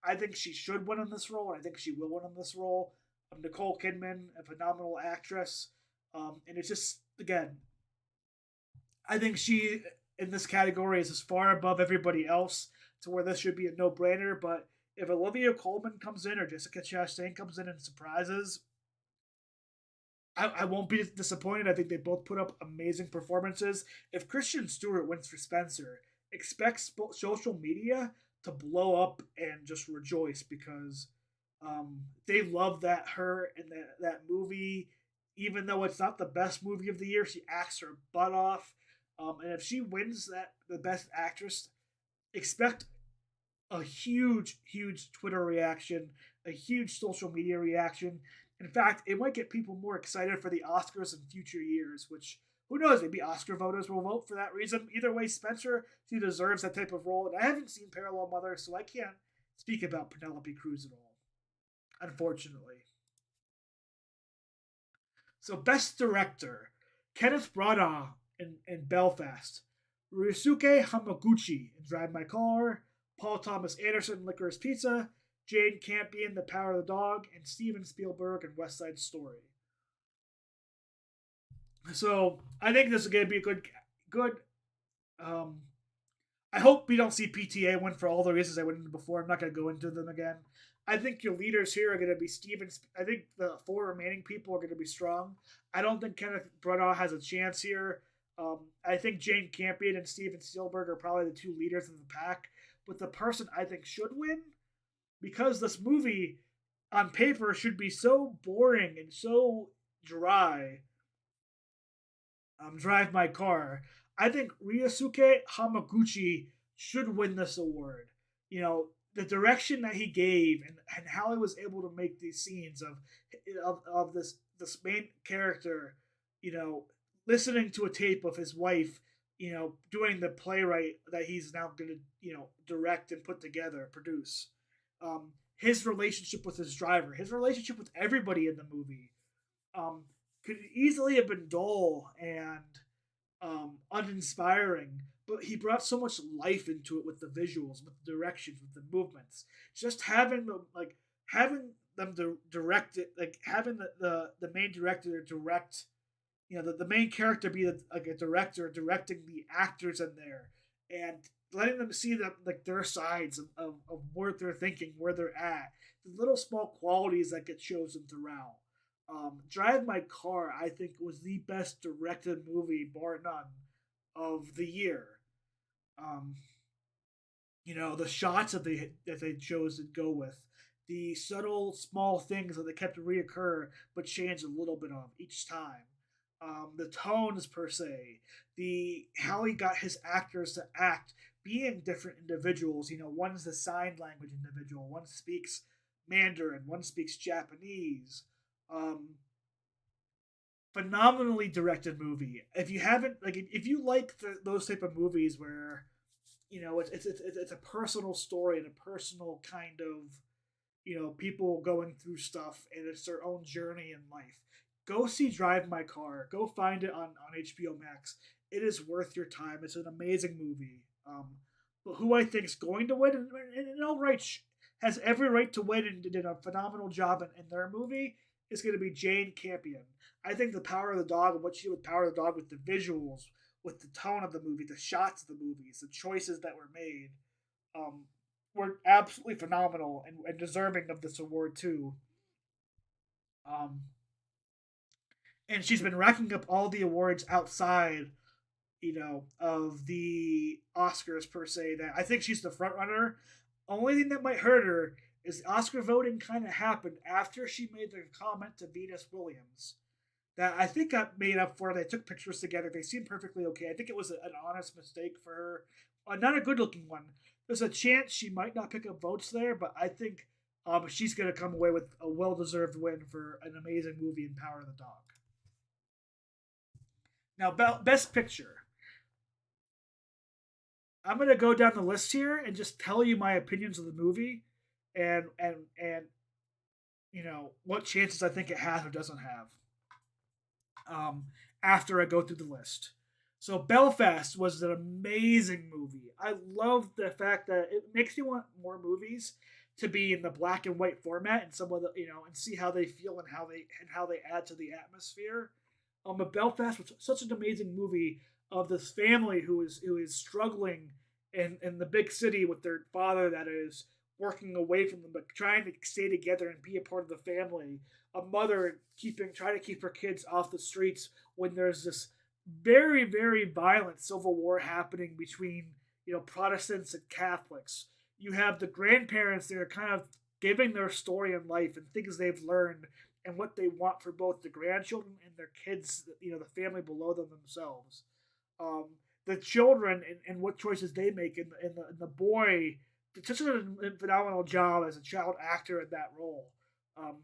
I think she should win in this role, and I think she will win in this role. Nicole Kidman, a phenomenal actress. And it's just, again, I think she, in this category, is as far above everybody else to where this should be a no-brainer. But if Olivia Colman comes in or Jessica Chastain comes in and surprises, I won't be disappointed. I think they both put up amazing performances. If Kristen Stewart wins for Spencer, expect social media to blow up and just rejoice because they love her and that movie. Even though it's not the best movie of the year, she acts her butt off. And if she wins the best actress, expect a huge, huge Twitter reaction, a huge social media reaction. In fact, it might get people more excited for the Oscars in future years, which, who knows, maybe Oscar voters will vote for that reason. Either way, Spencer, she deserves that type of role. And I haven't seen Parallel Mothers, so I can't speak about Penelope Cruz at all, unfortunately. So, Best Director, Kenneth Branagh in Belfast, Ryusuke Hamaguchi in Drive My Car, Paul Thomas Anderson in Licorice Pizza, Jane Campion, The Power of the Dog, and Steven Spielberg in West Side Story. So I think this is going to be a good. I hope we don't see PTA win for all the reasons I went into before. I'm not going to go into them again. I think your leaders here are going to be Steven. I think the four remaining people are going to be strong. I don't think Kenneth Branagh has a chance here. I think Jane Campion and Steven Spielberg are probably the two leaders in the pack. But the person I think should win, because this movie on paper should be so boring and so dry. Drive My Car. I think Ryosuke Hamaguchi should win this award. You know, the direction that he gave and how he was able to make these scenes of this main character, you know, listening to a tape of his wife, you know, doing the playwright that he's now going to, you know, direct and put together, produce. His relationship with his driver, his relationship with everybody in the movie, um, could easily have been dull and uninspiring, but he brought so much life into it with the visuals, with the directions, with the movements. Just having them direct it, like having the main director direct, you know, the main character be like a director directing the actors in there, and letting them see that like their sides of what they're thinking, where they're at, the little small qualities that get chosen throughout. Drive My Car, I think, was the best directed movie, bar none, of the year. Um, you know, the shots that they chose to go with, the subtle small things that they kept to reoccur but changed a little bit of each time. The tones per se, the how he got his actors to act, being different individuals. You know, one's the sign language individual, one speaks Mandarin, one speaks Japanese. Um, Phenomenally directed movie. If you haven't like, if you like those type of movies where you know it's a personal story and a personal kind of, you know, people going through stuff and it's their own journey in life, go see Drive My Car. Go find it on HBO Max. It is worth your time. It's an amazing movie. But who I think is going to win, and all right, has every right to win and did a phenomenal job in their movie, is going to be Jane Campion. I think the Power of the Dog and what she did with Power of the Dog, with the visuals, with the tone of the movie, the shots of the movies, the choices that were made, um, were absolutely phenomenal and deserving of this award too. Um, and she's been racking up all the awards outside, you know, of the Oscars per se. That I think she's the front runner. Only thing that might hurt her is Oscar voting kind of happened after she made the comment to Venus Williams that I think got made up for. They took pictures together. They seemed perfectly okay. I think it was an honest mistake for her. Not a good looking one. There's a chance she might not pick up votes there, but I think she's going to come away with a well deserved win for an amazing movie in Power of the Dog. Now, Best Picture. I'm going to go down the list here and just tell you my opinions of the movie and you know what chances I think it has or doesn't have. After I go through the list. So Belfast was an amazing movie. I love the fact that it makes you want more movies to be in the black and white format and some of the, you know, and see how they feel and how they add to the atmosphere. But Belfast was such an amazing movie of this family who is struggling in the big city with their father that is working away from them, but trying to stay together and be a part of the family. A mother trying to keep her kids off the streets when there's this very very violent civil war happening between, you know, Protestants and Catholics. You have the grandparents that are kind of giving their story in life and things they've learned and what they want for both the grandchildren and their kids, you know, the family below them themselves. Um, the children and what choices they make, and the boy did such a phenomenal job as a child actor in that role. Um,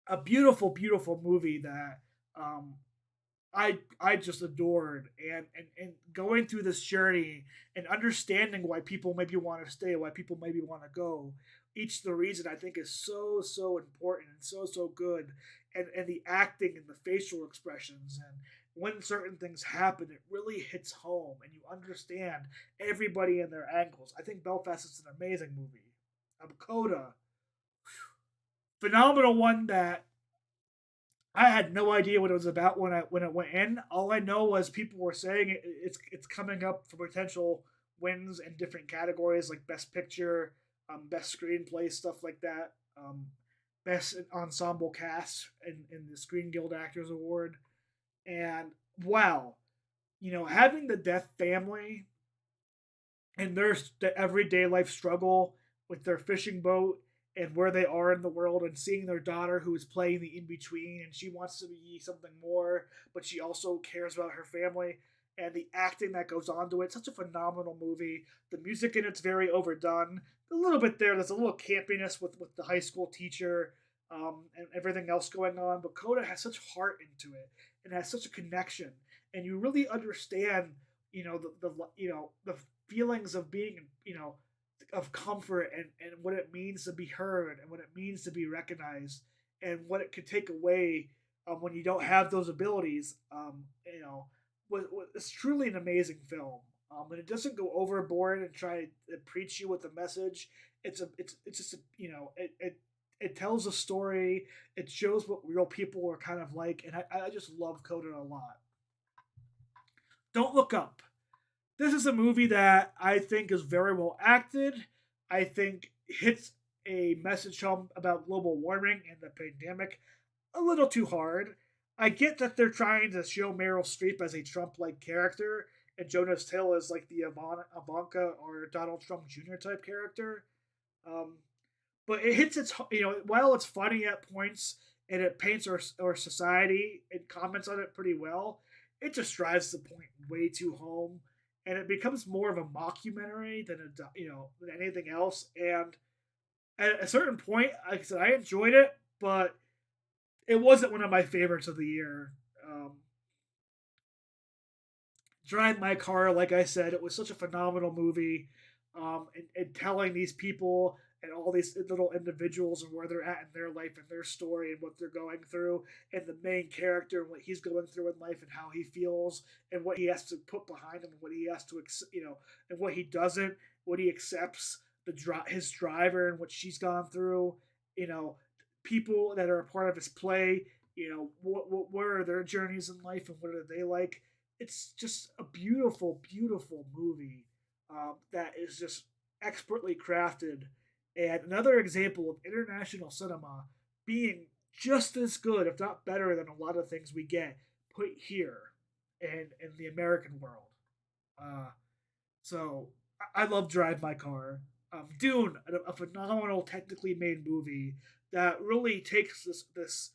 a beautiful, beautiful movie that I just adored, and going through this journey and understanding why people maybe want to stay, why people maybe want to go. Each the reason I think is so so important and so so good, and the acting and the facial expressions and when certain things happen, it really hits home and you understand everybody and their angles. I think Belfast is an amazing movie. Coda, phenomenal one that I had no idea what it was about when it went in. All I know was people were saying it's coming up for potential wins in different categories like best picture, best screenplay, stuff like that, best ensemble cast in the Screen Guild Actors Award, and wow, having the Death family and the everyday life struggle with their fishing boat and where they are in the world, and seeing their daughter who is playing the in between, and she wants to be something more, but she also cares about her family, and the acting that goes on to it. Such a phenomenal movie. The music in it's very overdone. A little bit there. There's a little campiness with the high school teacher, and everything else going on. But Coda has such heart into it and has such a connection, and you really understand, the feelings of being, of comfort, and what it means to be heard, and what it means to be recognized, and what it could take away, when you don't have those abilities. It's truly an amazing film. And it doesn't go overboard and try to preach you with a message. It's just it tells a story. It shows what real people are kind of like, and I just love Coda a lot. Don't Look Up. This is a movie that I think is very well acted. I think hits a message home about global warming and the pandemic a little too hard. I get that they're trying to show Meryl Streep as a Trump-like character, and Jonas Hill as like the Ivanka or Donald Trump Jr. type character. Um, but it hits its, while it's funny at points and it paints our society and comments on it pretty well, it just drives the point way too home, and it becomes more of a mockumentary than than anything else. And at a certain point, like I said, I enjoyed it, but it wasn't one of my favorites of the year. Um, Drive My Car, like I said, it was such a phenomenal movie, and telling these people and all these little individuals and where they're at in their life and their story and what they're going through, and the main character and what he's going through in life and how he feels and what he has to put behind him and what he has to, and what he doesn't, what he accepts, his driver and what she's gone through, you know, people that are a part of his play, what are their journeys in life and what are they like. It's just a beautiful, beautiful movie, that is just expertly crafted, and another example of international cinema being just as good, if not better, than a lot of things we get put here in the American world. Uh, so I love Drive My Car. Dune, a phenomenal, technically made movie that really takes this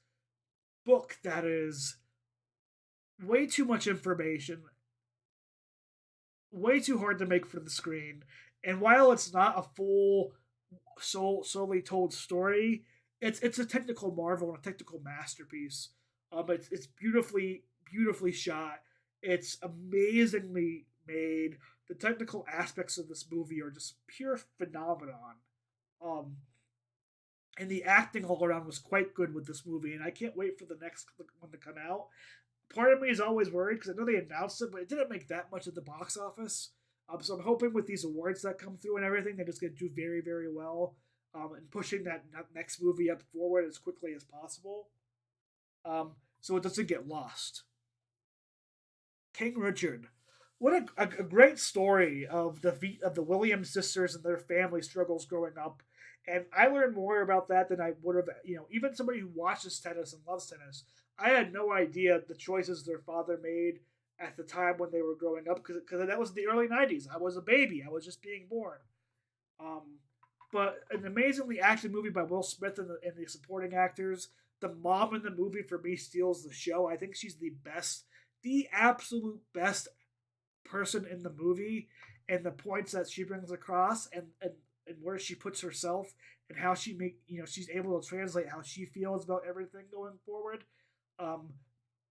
book that is way too much information, way too hard to make for the screen. And while it's not a full, solely told story, it's a technical marvel and a technical masterpiece. It's beautifully shot. It's amazingly made. The technical aspects of this movie are just pure phenomenon. Um, and the acting all around was quite good with this movie, and I can't wait for the next one to come out. Part of me is always worried because I know they announced it, but it didn't make that much at the box office. So I'm hoping with these awards that come through and everything, they're just going to do very, very well, and pushing that next movie up forward as quickly as possible, so it doesn't get lost. King Richard. What a great story of the Williams sisters and their family struggles growing up, and I learned more about that than I would have. Even somebody who watches tennis and loves tennis, I had no idea the choices their father made at the time when they were growing up, because that was the early '90s. I was a baby. I was just being born. Um, but an amazingly acted movie by Will Smith and the supporting actors. The mom in the movie for me steals the show. I think she's the best, the absolute best person in the movie, and the points that she brings across, and where she puts herself, and how she's able to translate how she feels about everything going forward. Um,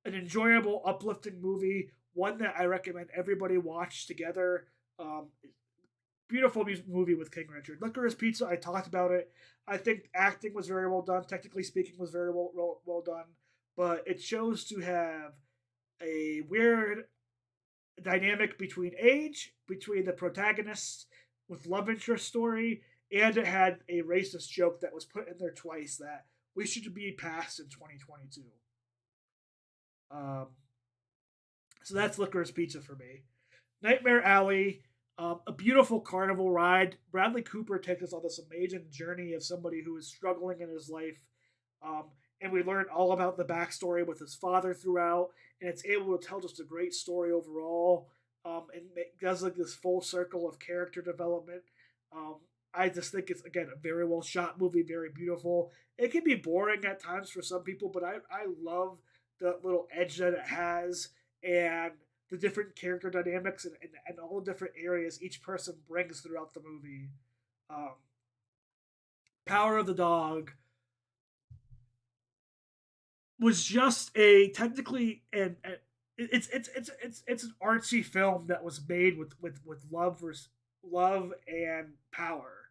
an enjoyable, uplifting movie, one that I recommend everybody watch together. Beautiful movie with King Richard. Licorice Pizza, I talked about it. I think acting was very well done. Technically speaking, was very well done. But it chose to have a weird dynamic between age, between the protagonists with love interest story, and it had a racist joke that was put in there twice that we should be past in 2022. Um, so that's Licorice Pizza for me. Nightmare Alley, a beautiful carnival ride. Bradley Cooper takes us on this amazing journey of somebody who is struggling in his life. Um, and we learn all about the backstory with his father throughout, and it's able to tell just a great story overall. And it does like this full circle of character development. Um, I just think it's again a very well shot movie, very beautiful. It can be boring at times for some people, but I love the little edge that it has and the different character dynamics and all the different areas each person brings throughout the movie. Um, Power of the Dog was just a technically and it's an artsy film that was made with love versus love and power.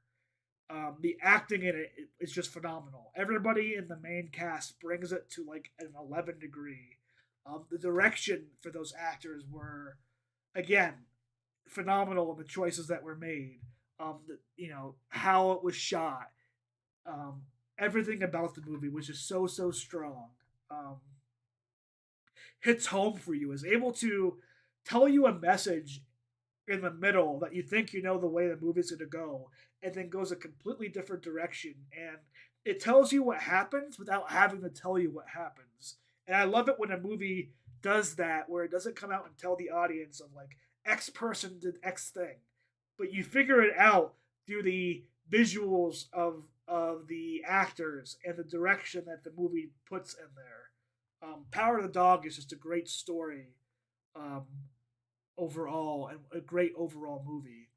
The acting in it is just phenomenal. Everybody in the main cast brings it to like an 11 degree. The direction for those actors were again phenomenal in the choices that were made. How it was shot. Um, Everything about the movie was just so strong. Um, Hits home for you. Is able to tell you a message in the middle that you think you know the way the movie's going to go, and then goes a completely different direction. And it tells you what happens without having to tell you what happens. And I love it when a movie does that, where it doesn't come out and tell the audience of like X person did X thing, but you figure it out through the visuals of the actors and the direction that the movie puts in there. Power of the Dog is just a great story. Um, Overall and a great overall movie.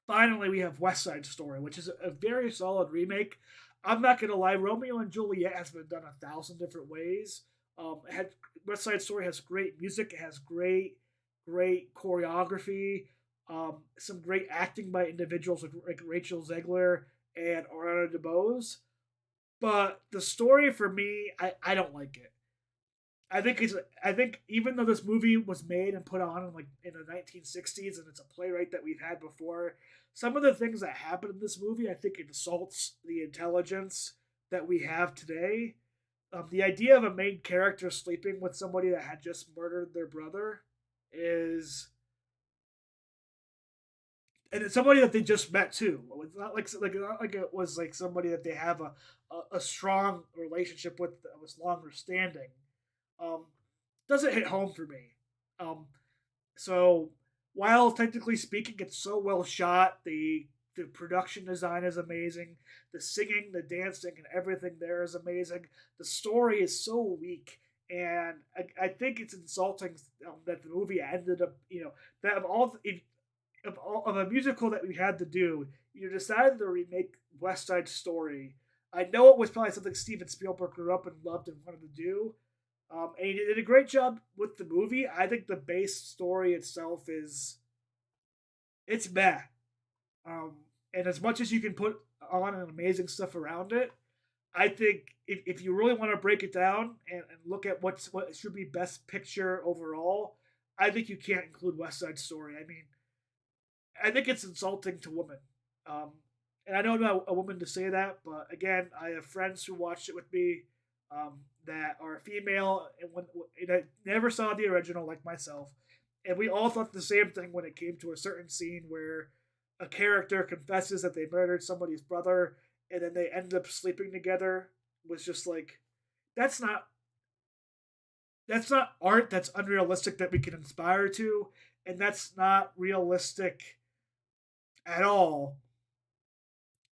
Finally, we have West Side Story, which is a very solid remake. I'm not gonna lie, Romeo and Juliet has been done 1,000 different ways. West Side Story has great music. It has great choreography. Some great acting by individuals like Rachel Zegler and Orlando DeBose. But the story for me, I don't like it. I think even though this movie was made and put on in the 1960s and it's a playwright that we've had before, some of the things that happen in this movie I think insults the intelligence that we have today. The idea of a main character sleeping with somebody that had just murdered their brother is, and it's somebody that they just met too. It's not like it was like somebody that they have a strong relationship with that was longer standing. Um, doesn't hit home for me. Um, so while technically speaking, it's so well shot, the production design is amazing, the singing, the dancing, and everything there is amazing. The story is so weak, and I think it's insulting that the movie ended up, that of a musical that we had to do, you decided to remake West Side Story. I know it was probably something Steven Spielberg grew up and loved and wanted to do, and he did a great job with the movie. I think the base story itself it's meh. Um, and as much as you can put on an amazing stuff around it, I think if you really want to break it down and look at what should be best picture overall, I think you can't include West Side Story. I mean, I think it's insulting to women. Um, and I know I'm not a woman to say that, but again, I have friends who watched it with me that are female and never saw the original like myself, and we all thought the same thing when it came to a certain scene where a character confesses that they murdered somebody's brother, and then they end up sleeping together. Was just like that's not that's not art. That's unrealistic that we can inspire to, and that's not realistic at all.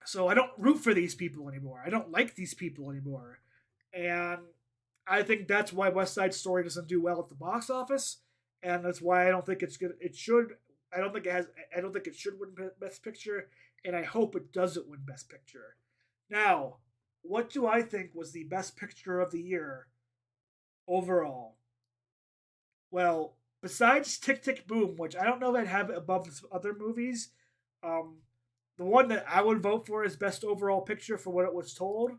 So I don't root for these people anymore. I don't like these people anymore. And I think that's why West Side Story doesn't do well at the box office, and that's why I don't think it's good. It should. I don't think it has. I don't think it should win Best Picture, and I hope it doesn't win Best Picture. Now, what do I think was the best picture of the year overall? Well, besides Tick Tick Boom, which I don't know if I'd have it above other movies, um, the one that I would vote for as best overall picture for what it was told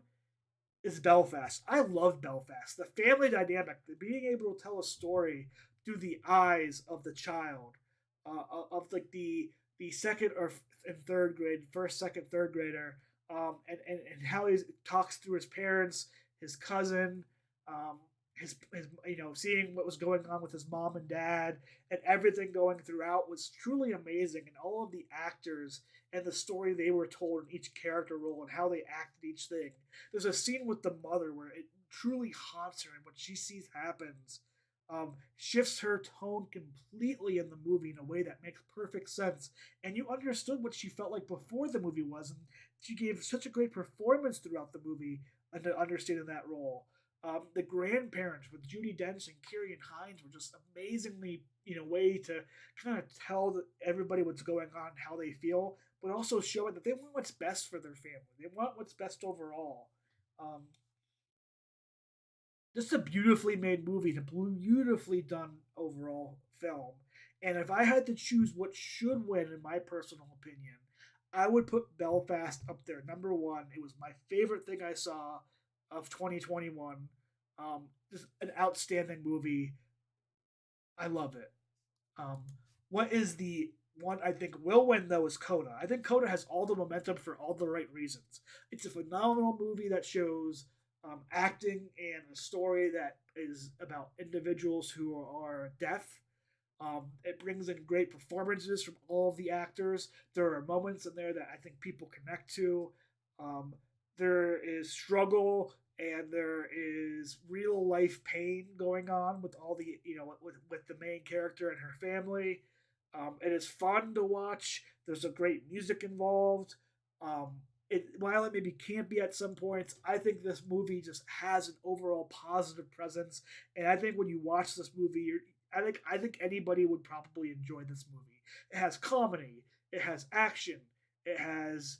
is Belfast. I love Belfast. The family dynamic, the being able to tell a story through the eyes of the child, of like the second or and third grade, first, second, third grader, and how he talks through his parents, his cousin, um, his seeing what was going on with his mom and dad, and everything going throughout was truly amazing, and all of the actors and the story they were told in each character role and how they acted each thing. There's a scene with the mother where truly haunts her and what she sees happens shifts her tone completely in the movie in a way that makes perfect sense. And you understood what she felt like before the movie was, and she gave such a great performance throughout the movie under understanding that role. The grandparents with Judy Dench and Kieran Hines were just amazingly, way to kind of tell everybody what's going on, how they feel, but also showing that they want what's best for their family. They want what's best overall. Um, just a beautifully made movie, and a beautifully done overall film. And if I had to choose what should win, in my personal opinion, I would put Belfast up there. Number one, it was my favorite thing I saw of 2021. Just an outstanding movie. I love it. Um, what is the one I think will win though is Coda. I think Coda has all the momentum for all the right reasons. It's a phenomenal movie that shows acting and a story that is about individuals who are deaf. It brings in great performances from all of the actors. There are moments in there that I think people connect to. Um, there is struggle and there is real life pain going on with all the with the main character and her family. It is fun to watch. There's a great music involved. While it maybe can't be at some points, I think this movie just has an overall positive presence. And I think when you watch this movie, I think anybody would probably enjoy this movie. It has comedy, it has action, it has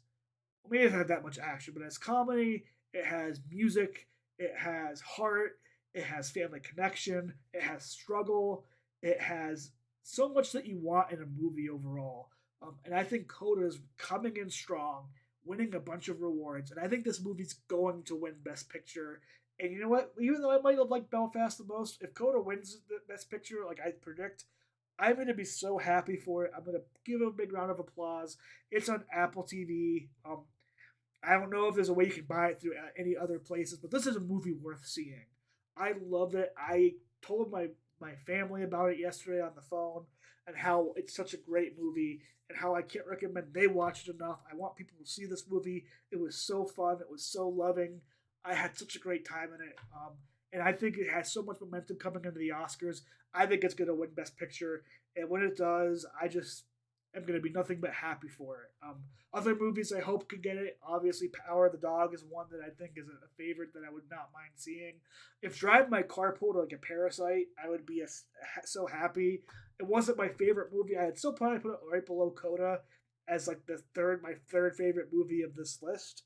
maybe it doesn't have that much action, but it has comedy, it has music, it has heart, it has family connection, it has struggle, it has so much that you want in a movie overall. And I think Coda is coming in strong, winning a bunch of rewards, and I think this movie's going to win Best Picture. And you know what? Even though I might have liked Belfast the most, if Coda wins the Best Picture, like I predict, I'm going to be so happy for it. I'm going to give it a big round of applause. It's on Apple TV. I don't know if there's a way you can buy it through any other places, but this is a movie worth seeing. I love it. I told my family about it yesterday on the phone and how it's such a great movie and how I can't recommend they watch it enough. I want people to see this movie. It was so fun. It was so loving. I had such a great time in it. And I think it has so much momentum coming into the Oscars. I think it's going to win Best Picture. And when it does, I just am going to be nothing but happy for it. Other movies I hope could get it. Obviously, Power of the Dog is one that I think is a favorite that I would not mind seeing. If Drive My Carpool to like a Parasite, I would be so happy. It wasn't my favorite movie. I had still probably put it right below Coda as like my third favorite movie of this list.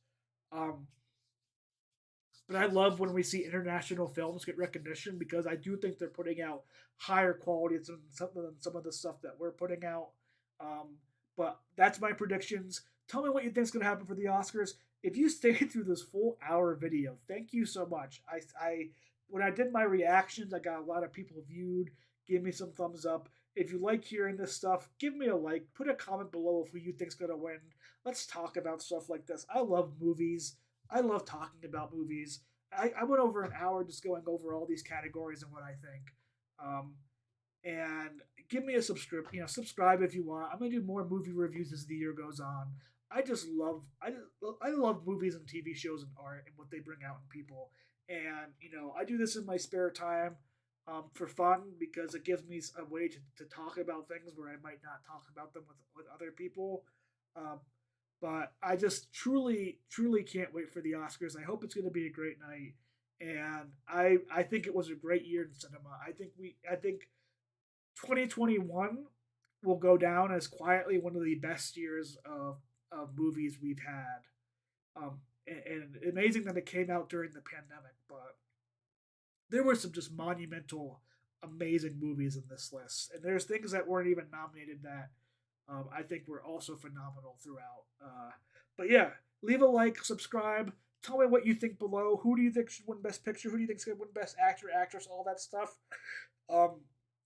Um, but I love when we see international films get recognition because I do think they're putting out higher quality than some of the stuff that we're putting out. Um, but that's my predictions. Tell me what you think is going to happen for the Oscars. If you stayed through this full hour video, thank you so much. I when I did my reactions, I got a lot of people viewed, gave me some thumbs up. If you like hearing this stuff, give me a like. Put a comment below of who you think's going to win. Let's talk about stuff like this. I love movies. I love talking about movies. I went over an hour just going over all these categories and what I think. Um, and give me a subscribe if you want. I'm gonna do more movie reviews as the year goes on. I love movies and TV shows and art and what they bring out in people. And I do this in my spare time for fun because it gives me a way to talk about things where I might not talk about them with other people. Um, but I just truly, truly can't wait for the Oscars. I hope it's going to be a great night, and I think it was a great year in cinema. I think 2021 will go down as quietly one of the best years of movies we've had. And amazing that it came out during the pandemic, but there were some just monumental, amazing movies in this list, and there's things that weren't even nominated that I think were also phenomenal throughout. But yeah, leave a like, subscribe. Tell me what you think below. Who do you think should win Best Picture? Who do you think is going to win Best Actor, Actress, all that stuff? Um,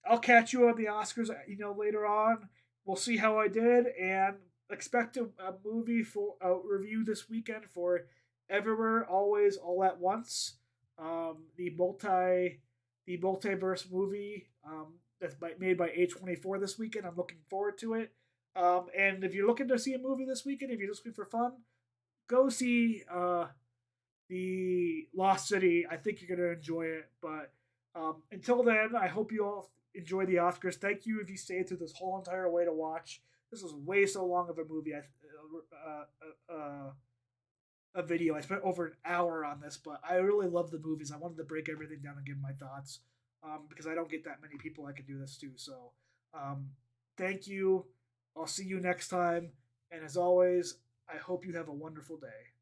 I'll catch you on the Oscars, later on. We'll see how I did, and expect a movie for a review this weekend for Everywhere, Always, All at Once. The multiverse movie that's made by A24 this weekend. I'm looking forward to it. And if you're looking to see a movie this weekend, if you're just looking for fun, go see the Lost City. I think you're going to enjoy it. But until then, I hope you all enjoy the Oscars. Thank you if you stayed through this whole entire way to watch. This was way so long of a movie. A video. I spent over an hour on this, but I really love the movies. I wanted to break everything down and give my thoughts because I don't get that many people I can do this to. So, um, thank you. I'll see you next time. And as always, I hope you have a wonderful day.